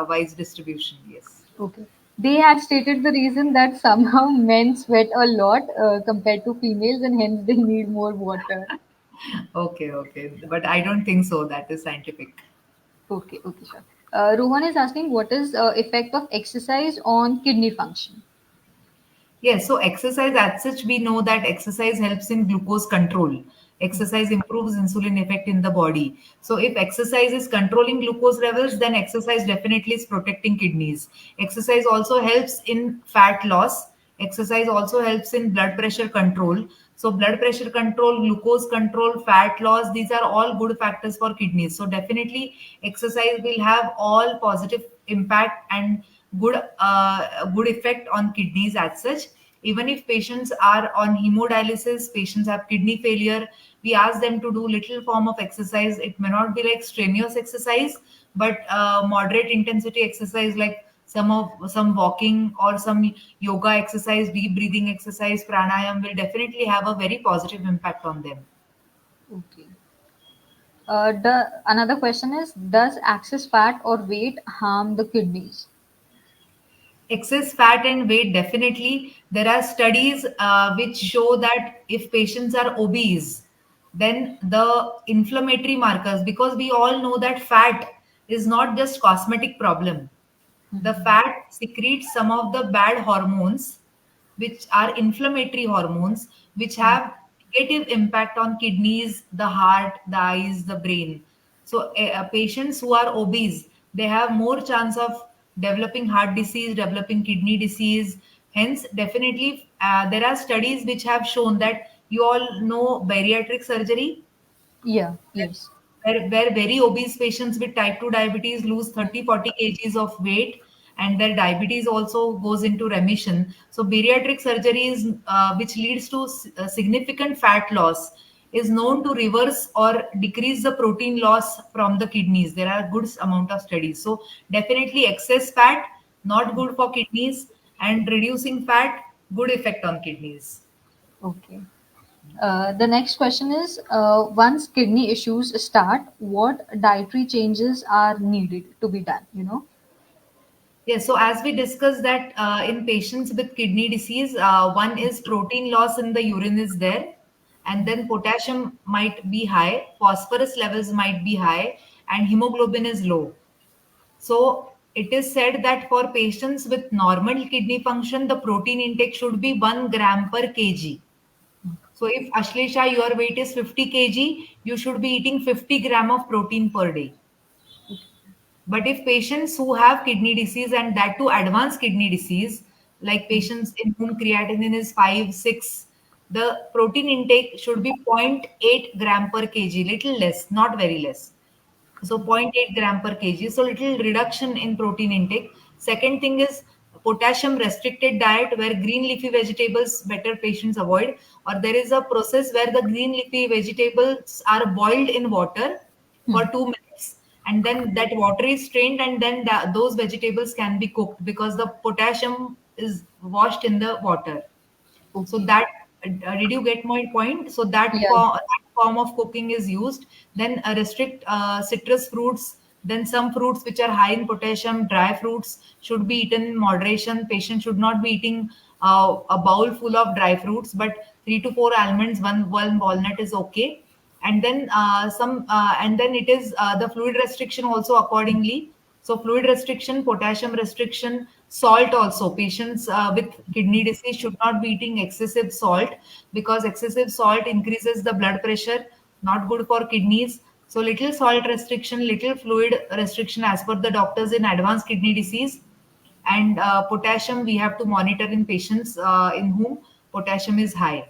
wise distribution. Yes. okay, they had stated the reason that somehow men sweat a lot compared to females, and hence they need more water. Okay, okay. But I don't think so. That is scientific. Okay, okay, sure. Rohan is asking what is effect of exercise on kidney function? Yes, so exercise as such, we know that exercise helps in glucose control. Exercise improves insulin effect in the body. So if exercise is controlling glucose levels, then exercise definitely is protecting kidneys. Exercise also helps in fat loss. Exercise also helps in blood pressure control. So blood pressure control, glucose control, fat loss, these are all good factors for kidneys. So definitely exercise will have all positive impact and good effect on kidneys as such. Even if patients are on hemodialysis, patients have kidney failure, we ask them to do little form of exercise. It may not be like strenuous exercise, but moderate intensity exercise, like some walking or some yoga exercise, deep breathing exercise, pranayam, will definitely have a very positive impact on them. Okay. Another question is, does excess fat or weight harm the kidneys? Excess fat and weight, definitely. There are studies which show that if patients are obese, then the inflammatory markers, because we all know that fat is not just cosmetic problem. The fat secretes some of the bad hormones, which are inflammatory hormones, which have negative impact on kidneys, the heart, the eyes, the brain. So patients who are obese, they have more chance of developing heart disease, developing kidney disease. Hence, definitely, there are studies which have shown that, you all know bariatric surgery, Yeah, yes. where very obese patients with type 2 diabetes lose 30-40 kgs of weight, and their diabetes also goes into remission. So bariatric surgeries, which leads to significant fat loss, is known to reverse or decrease the protein loss from the kidneys. There are good amount of studies. So definitely excess fat not good for kidneys, and reducing fat good effect on kidneys. Okay. The next question is, once kidney issues start, what dietary changes are needed to be done? Yes, so as we discussed that in patients with kidney disease, one is protein loss in the urine is there, and then potassium might be high, phosphorus levels might be high, and hemoglobin is low. So it is said that for patients with normal kidney function, the protein intake should be 1 gram per kg. So if Ashlesha, your weight is 50 kg, you should be eating 50 gram of protein per day. But if patients who have kidney disease, and that too advanced kidney disease, like patients in whom creatinine is 5, 6, the protein intake should be zero point 0.8 gram per kg, little less, not very less. So zero point 0.8 gram per kg. So little reduction in protein intake. Second thing is potassium restricted diet, where green leafy vegetables better patients avoid, or there is a process where the green leafy vegetables are boiled in water for 2 minutes, and then that water is strained, and then those vegetables can be cooked, because the potassium is washed in the water. So Okay. that did you get my point? So Yeah. that form of cooking is used. Then restrict citrus fruits. Then some fruits which are high in potassium, dry fruits should be eaten in moderation. Patient should not be eating a bowl full of dry fruits, but 3 to 4 almonds, one walnut is okay. And then and then it is the fluid restriction also accordingly. So fluid restriction, potassium restriction, salt also. Patients with kidney disease should not be eating excessive salt, because excessive salt increases the blood pressure, not good for kidneys. So little salt restriction, little fluid restriction as per the doctors in advanced kidney disease. And potassium we have to monitor in patients in whom potassium is high.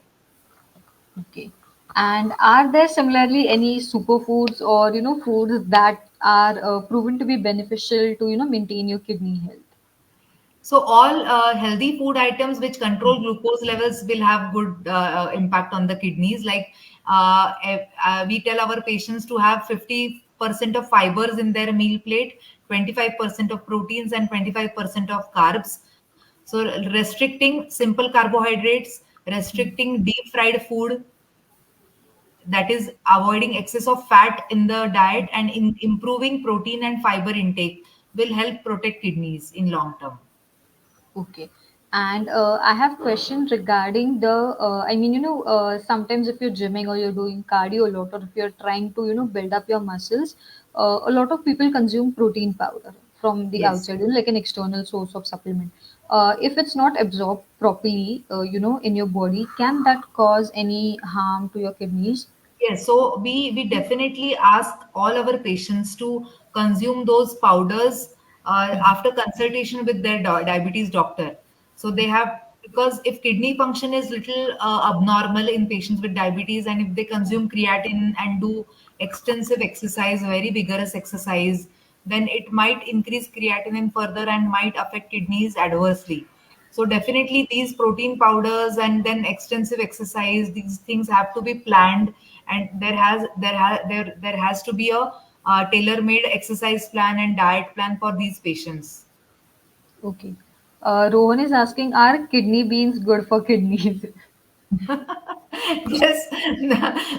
Okay. And are there similarly any superfoods or foods that are proven to be beneficial to maintain your kidney health? So all healthy food items which control glucose levels will have good impact on the kidneys. Like we tell our patients to have 50% of fibers in their meal plate, 25% of proteins, and 25% of carbs. So restricting simple carbohydrates, restricting deep fried food, that is avoiding excess of fat in the diet, and improving protein and fiber intake will help protect kidneys in long term. Okay. And I have question regarding sometimes if you're gymming or you're doing cardio a lot, or if you're trying to, build up your muscles, a lot of people consume protein powder from the Yes. outside, like an external source of supplement. If it's not absorbed properly, in your body, can that cause any harm to your kidneys? Yes, so we definitely ask all our patients to consume those powders after consultation with their diabetes doctor. So they have, because if kidney function is little abnormal in patients with diabetes, and if they consume creatine and do extensive exercise, very vigorous exercise, then it might increase creatinine further and might affect kidneys adversely. So definitely these protein powders and then extensive exercise, these things have to be planned, and there has to be a tailor-made exercise plan and diet plan for these patients. Okay. Rohan is asking, are kidney beans good for kidneys? Yes,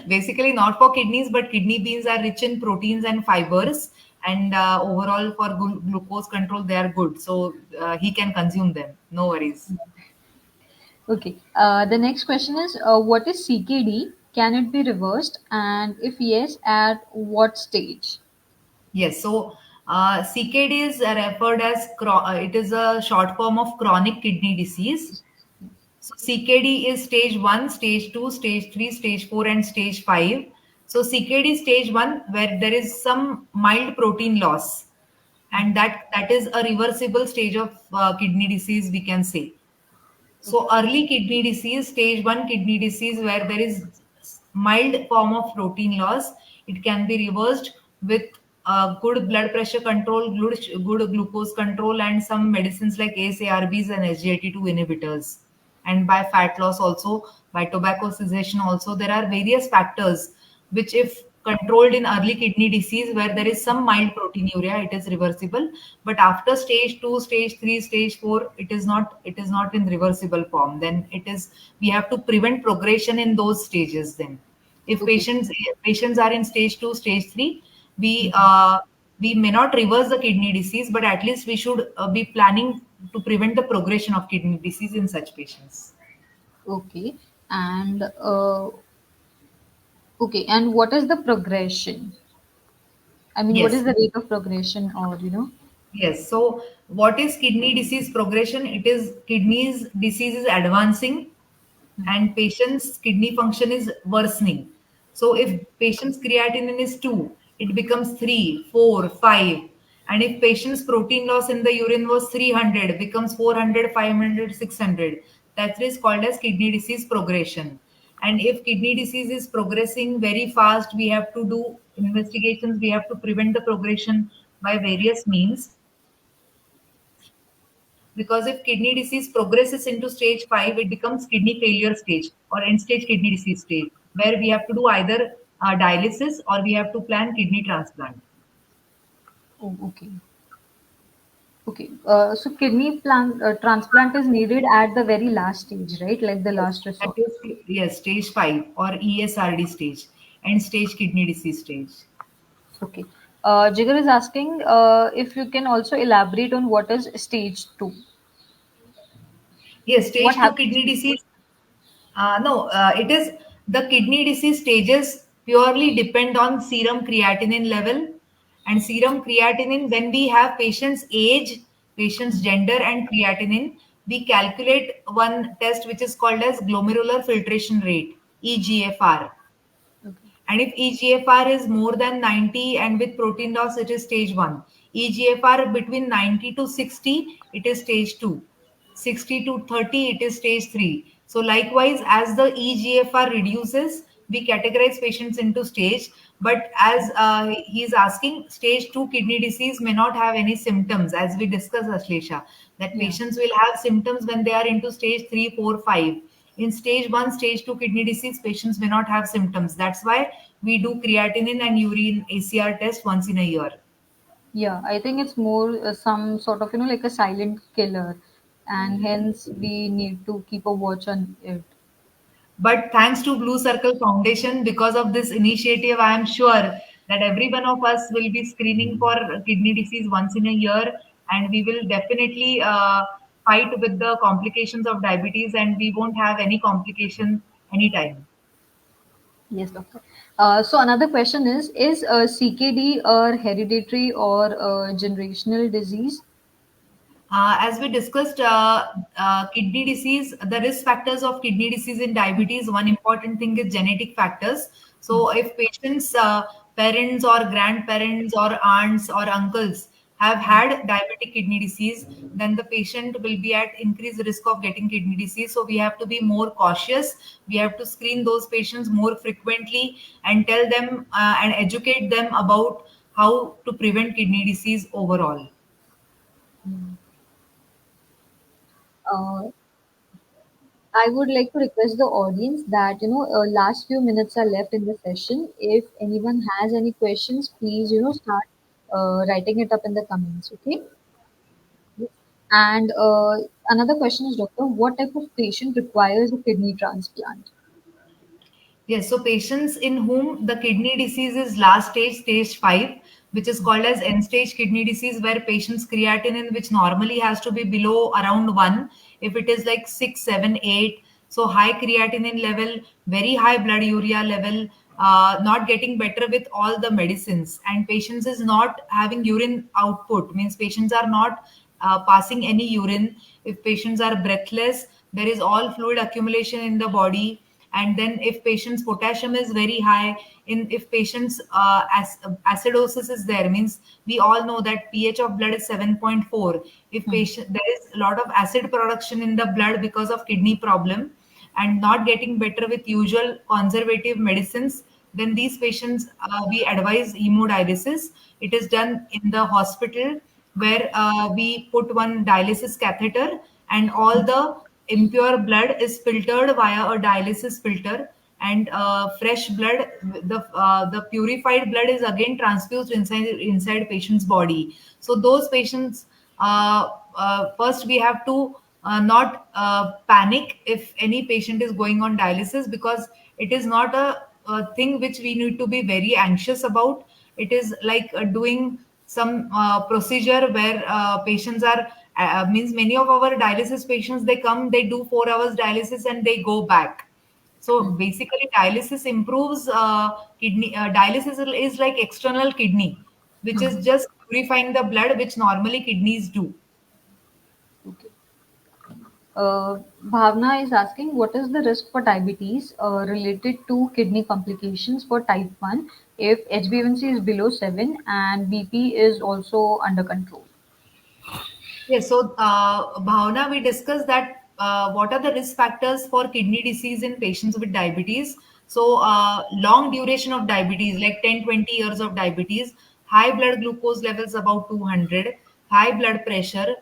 basically not for kidneys, but kidney beans are rich in proteins and fibers, and overall for glucose control they are good. So he can consume them. No worries. Okay. The next question is, what is CKD? Can it be reversed? And if yes, at what stage? Yes, so CKD is referred as it is a short form of chronic kidney disease. So CKD is stage 1, stage 2, stage 3, stage 4, and stage 5. So CKD stage 1, where there is some mild protein loss, and that is a reversible stage of kidney disease, we can say. So early kidney disease, stage 1 kidney disease, where there is mild form of protein loss, it can be reversed with good blood pressure control, good glucose control, and some medicines like ACE/ARBs and SGLT2 inhibitors. And by fat loss also, by tobacco cessation also, there are various factors which, if controlled in early kidney disease where there is some mild proteinuria, it is reversible. But after stage 2, stage 3, stage 4, it is not in reversible form. Then it is, we have to prevent progression in those stages. Then if Okay. patients are in stage 2, stage 3, we may not reverse the kidney disease, but at least we should be planning to prevent the progression of kidney disease in such patients. Okay. And okay. And what is the progression? I mean, what is Yes. the rate of progression, or Yes. So, what is kidney disease progression? It is kidneys disease is advancing, and patient's kidney function is worsening. So, if patient's creatinine is 2, it becomes 3, 4, 5. And if patient's protein loss in the urine was 300, becomes 400, 500, 600. That is called as kidney disease progression. And if kidney disease is progressing very fast, we have to do investigations, we have to prevent the progression by various means. Because if kidney disease progresses into stage 5, it becomes kidney failure stage or end stage kidney disease stage, where we have to do either dialysis or we have to plan kidney transplant. oh, okay. Okay. So kidney transplant is needed at the very last stage, right? Like the Yes, last that resort. is, yes, stage 5 or ESRD stage, end stage kidney disease stage. Okay. Jigar is asking if you can also elaborate on what is stage two. Yes, What stage 2 happens kidney before? disease. No, it is the kidney disease stages purely depend on serum creatinine level. And serum creatinine, when we have patient's age, patient's gender, and creatinine, we calculate one test which is called as glomerular filtration rate, EGFR. Okay. And if EGFR is more than 90 and with protein loss, it is stage 1. EGFR between 90 to 60, it is stage 2. 60 to 30, it is stage 3. So likewise, as the EGFR reduces, we categorize patients into stage. But as he is asking, stage 2 kidney disease may not have any symptoms, as we discussed, Ashlesha, that Yeah. patients will have symptoms when they are into stage 3, 4, 5. In stage 1, stage 2 kidney disease, patients may not have symptoms. That's why we do creatinine and urine ACR test once in a year. Yeah, I think it's more some sort of, like a silent killer, and hence we need to keep a watch on it. But thanks to Blue Circle Foundation, because of this initiative, I am sure that every one of us will be screening for kidney disease once in a year, and we will definitely fight with the complications of diabetes, and we won't have any complication anytime. Yes, doctor. So another question is CKD a hereditary or a generational disease? As we discussed, kidney disease, the risk factors of kidney disease in diabetes, one important thing is genetic factors. So, if patients, parents, or grandparents, or aunts, or uncles have had diabetic kidney disease, then the patient will be at increased risk of getting kidney disease. So, we have to be more cautious. We have to screen those patients more frequently and tell them and educate them about how to prevent kidney disease overall. Uh, I would like to request the audience that, last few minutes are left in the session. If anyone has any questions, please, start writing it up in the comments. Okay. Yes. And another question is, doctor, what type of patient requires a kidney transplant? Yes, so patients in whom the kidney disease is last stage, stage 5, which is called as end stage kidney disease, where patients' creatinine, which normally has to be below around 1, if it is like 6, 7, 8, so high creatinine level, very high blood urea level, not getting better with all the medicines, and patients is not having urine output, means patients are not passing any urine. If patients are breathless, there is all fluid accumulation in the body. And then if patient's potassium is very high, in if patient's acidosis is there, means we all know that pH of blood is 7.4. If Hmm. patient, there is a lot of acid production in the blood because of kidney problem and not getting better with usual conservative medicines, then these patients, we advise hemodialysis. It is done in the hospital where we put one dialysis catheter, and all the impure blood is filtered via a dialysis filter, and fresh blood, the purified blood is again transfused inside patient's body. So those patients, first we have to not panic if any patient is going on dialysis, because it is not a thing which we need to be very anxious about. It is like doing some procedure where patients are, means many of our dialysis patients, they come, they do 4 hours dialysis and they go back. So Hmm. basically dialysis improves kidney, dialysis is like external kidney, which Hmm. is just purifying the blood, which normally kidneys do. Okay. Bhavna is asking, what is the risk for diabetes related to kidney complications for type 1 if HbA1c is below 7 and BP is also under control? Yes, so Bhavna, we discussed that what are the risk factors for kidney disease in patients with diabetes. So, long duration of diabetes, like 10, 20 years of diabetes, high blood glucose levels about 200, high blood pressure,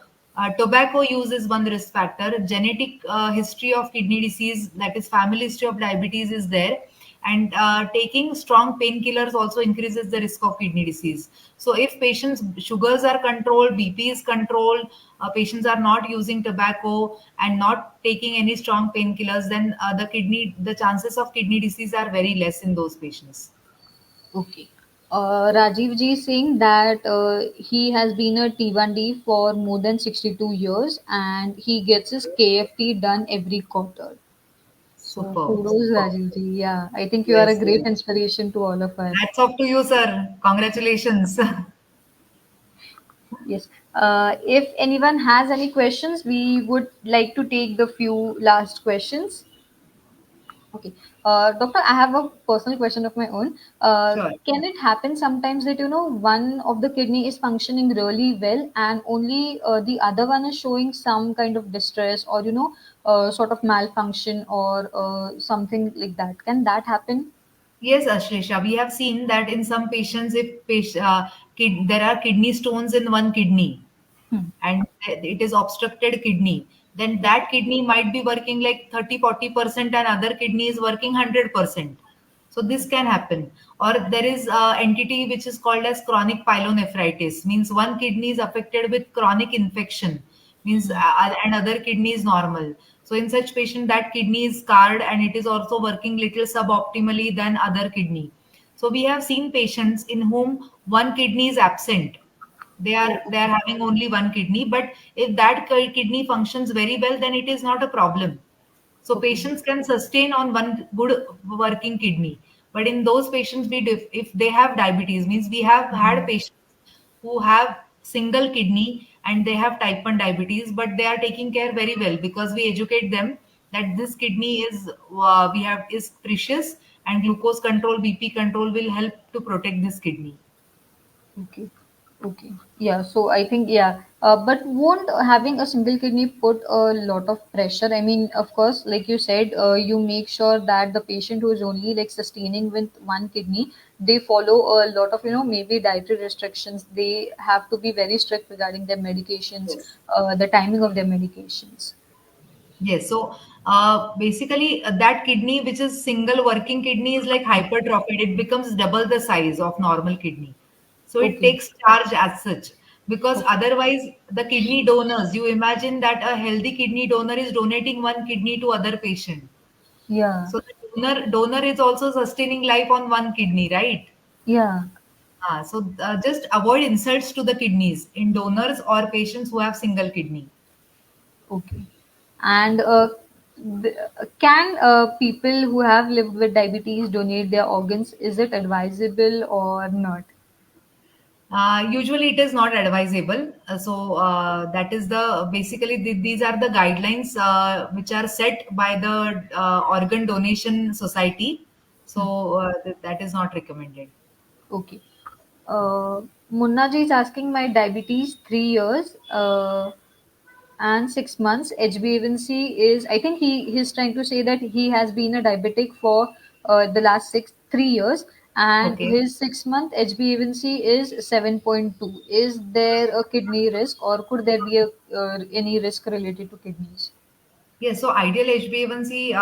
tobacco use is one risk factor, genetic history of kidney disease, that is family history of diabetes is there, And taking strong painkillers also increases the risk of kidney disease. So if patients sugars are controlled, BP is controlled, patients are not using tobacco and not taking any strong painkillers, then the chances of kidney disease are very less in those patients. Okay. Rajiv ji is saying that he has been a T1D for more than 62 years and he gets his KFT done every quarter. So Super, kudos, super. Rajiv ji. Yeah, I think you are a Yes, great yes. inspiration to all of us. Hats off to you, sir. Congratulations. Yes. If anyone has any questions, we would like to take the few last questions. Okay. Doctor, I have a personal question of my own. Sure. Can it happen sometimes that, one of the kidney is functioning really well and only the other one is showing some kind of distress or, sort of malfunction or something like that? Can that happen? Yes, Ashlesha, we have seen that in some patients, if there are kidney stones in one kidney, Hmm. and it is obstructed kidney, then Okay. that kidney might be working like 30-40% and other kidney is working 100%. So this can happen. Or there is a entity which is called as chronic pyelonephritis, means one kidney is affected with chronic infection, means Hmm. and other kidney is normal. So in such patient, that kidney is scarred and it is also working little suboptimally than other kidney. So we have seen patients in whom one kidney is absent, they are Oh, they are okay. having only one kidney, but if that kidney functions very well, then it is not a problem. So Okay. patients can sustain on one good working kidney. But in those patients, if they have diabetes, means we have had Hmm. patients who have single kidney and they have type 1 diabetes, but they are taking care very well because we educate them that this kidney is precious, and glucose control, BP control will help to protect this kidney. Okay. Okay. Yeah. So I think, yeah. But won't having a single kidney put a lot of pressure? I mean, of course, like you said, you make sure that the patient who is only like sustaining with one kidney, they follow a lot of, maybe dietary restrictions. They have to be very strict regarding their medications, Yes. the timing of their medications. Yes. So basically, that kidney, which is single working kidney, is like hypertrophied. It becomes double the size of normal kidney. So it Okay. takes charge as such. Because Okay. otherwise, the kidney donors, you imagine that a healthy kidney donor is donating one kidney to other patient. Yeah. So the donor is also sustaining life on one kidney, right? Yeah. So just avoid insults to the kidneys in donors or patients who have single kidney. Okay. And can people who have lived with diabetes donate their organs? Is it advisable or not? Usually, it is not advisable. So that is these are the guidelines which are set by the Organ Donation Society. So that is not recommended. Okay. Uh, Munna ji is asking my diabetes 3 years and 6 months. HbA1c is, I think he's trying to say that he has been a diabetic for the last 3 years, and Okay. his 6 month HbA1c is 7.2. Is there a kidney risk, or could there be any risk related to kidneys? Yeah. So ideal HbA1c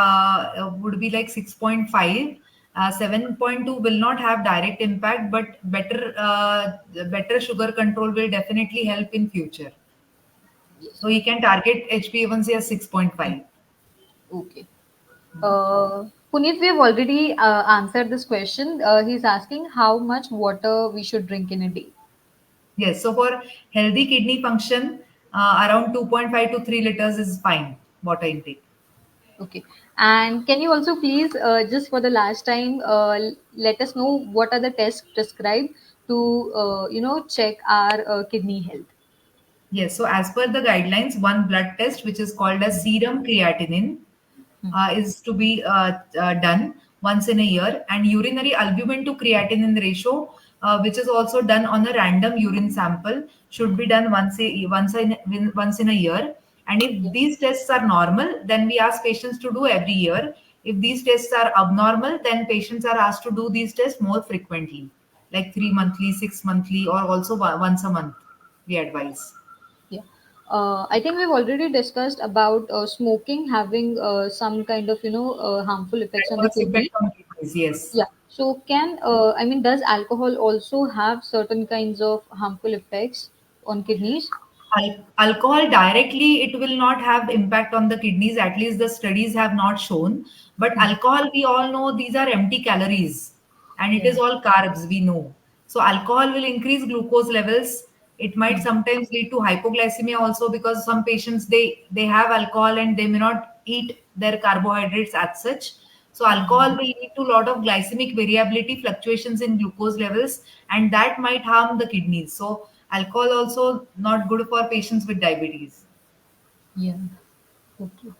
would be like 6.5. 7.2 will not have direct impact, but better sugar control will definitely help in future. Yes. So you can target HbA1c as 6.5. Okay. Puneet, we have already answered this question. He's asking how much water we should drink in a day. Yes, so for healthy kidney function, around 2.5 to 3 liters is fine, water intake. Okay. And can you also please, just for the last time, let us know what are the tests prescribed to, check our kidney health? Yes, so as per the guidelines, one blood test, which is called as serum creatinine, Hmm. is to be done once in a year, and urinary albumin to creatinine ratio, which is also done on a random urine sample, should be done once in a year. And if Yeah. these tests are normal, then we ask patients to do every year. If these tests are abnormal, then patients are asked to do these tests more frequently, like 3 monthly, 6 monthly, or also once a month. We advise. Yeah. I think we've already discussed about smoking having some kind of, harmful effects on the Adverse effect kidney. on kidney. Yes. Yeah. So I mean, does alcohol also have certain kinds of harmful effects on kidneys? Alcohol directly, it will not have impact on the kidneys, at least the studies have not shown. But Mhm. alcohol, we all know these are empty calories, and it Yeah. is all carbs, we know. So alcohol will increase glucose levels. It might Mhm. sometimes lead to hypoglycemia also, because some patients, they have alcohol and they may not eat their carbohydrates as such. So alcohol will lead to a lot of glycemic variability, fluctuations in glucose levels, and that might harm the kidneys. So alcohol also not good for patients with diabetes. Yeah. Okay.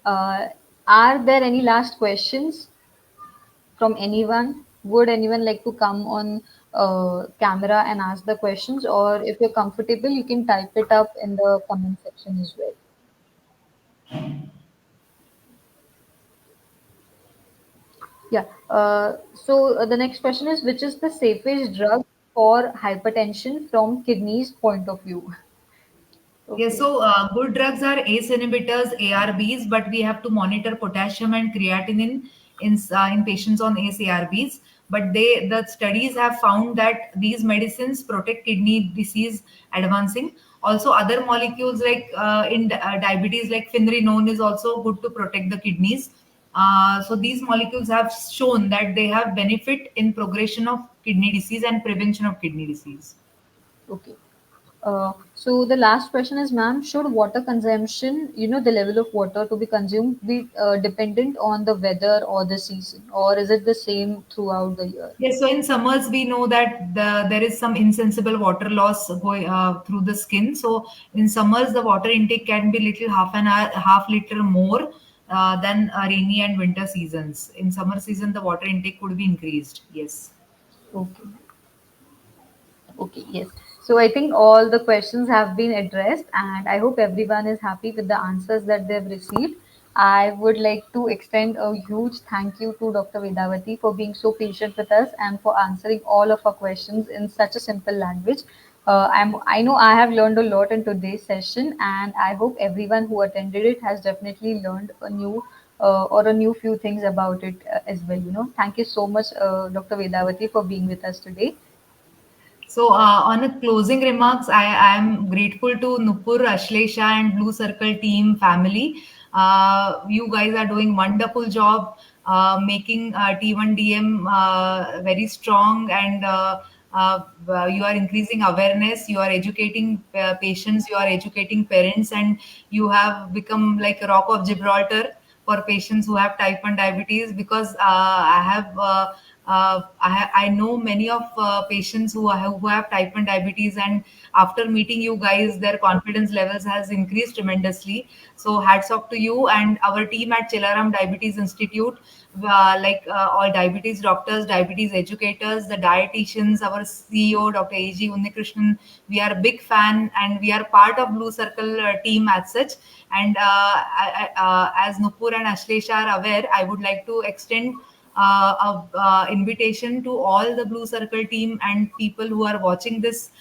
Uh, are there any last questions from anyone? Would anyone like to come on camera and ask the questions, or if you're comfortable, you can type it up in the comment section as well. Yeah. So the next question is, which is the safest drug for hypertension from kidneys point of view? Yes, Okay. so good drugs are ACE inhibitors, ARBs, but we have to monitor potassium and creatinine in patients on ACE ARBs. But the studies have found that these medicines protect kidney disease advancing. Also, other molecules like diabetes, like finrenone, is also good to protect the kidneys. So these molecules have shown that they have benefit in progression of kidney disease and prevention of kidney disease. Okay. So the last question is, ma'am, should water consumption, the level of water to be consumed, be dependent on the weather or the season, or is it the same throughout the year? Yes, so in summers we know that there is some insensible water loss going through the skin. So in summers the water intake can be little half an hour, half liter more than rainy and winter seasons. In summer season the water intake could be increased. Yes. Okay. Okay, yes. So I think all the questions have been addressed, and I hope everyone is happy with the answers that they've received. I would like to extend a huge thank you to Dr. Vedavati for being so patient with us and for answering all of our questions in such a simple language. I know I have learned a lot in today's session, and I hope everyone who attended it has definitely learned a new or a new few things about it as well. Thank you so much, Dr. Vedavati, for being with us today. So, on a closing remarks, I am grateful to Nupur, Ashlesha, and Blue Circle team family. You guys are doing wonderful job making T1DM very strong, and uh, you are increasing awareness. You are educating patients. You are educating parents, and you have become like a rock of Gibraltar for patients who have type 1 diabetes, because I know many of patients who have type 1 diabetes, and after meeting you guys, their confidence levels has increased tremendously. So hats off to you and our team at Chellaram Diabetes Institute, all diabetes doctors, diabetes educators, the dietitians, our CEO, Dr. A.G. Unnikrishnan. We are a big fan and we are part of Blue Circle team as such. And as Nupur and Ashlesha are aware, I would like to extend a invitation to all the Blue Circle team and people who are watching this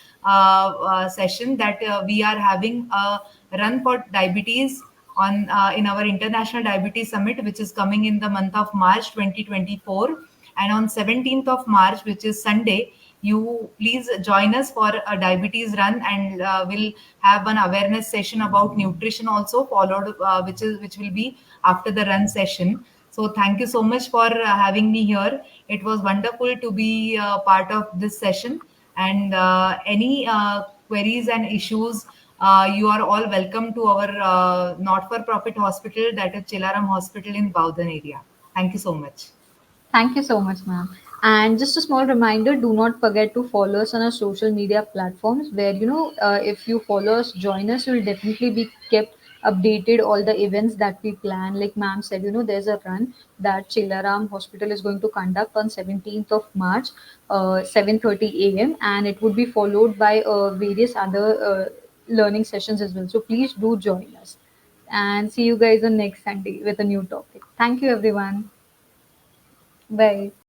session, that we are having a run for diabetes on in our International Diabetes Summit, which is coming in the month of March 2024. And on 17th of March, which is Sunday, you please join us for a diabetes run, and we'll have an awareness session about nutrition also followed, which will be after the run session. So thank you so much for having me here. It was wonderful to be part of this session. And any queries and issues, you are all welcome to our not-for-profit hospital, that is Chellaram Hospital in Bowden area. Thank you so much. Thank you so much, ma'am. And just a small reminder, do not forget to follow us on our social media platforms where, if you follow us, join us, you'll definitely be kept updated all the events that we plan. Like ma'am said, there's a run that Chellaram Hospital is going to conduct on 17th of March, 7:30 a.m. And it would be followed by various other learning sessions as well. So please do join us. And see you guys on next Sunday with a new topic. Thank you, everyone. Bye.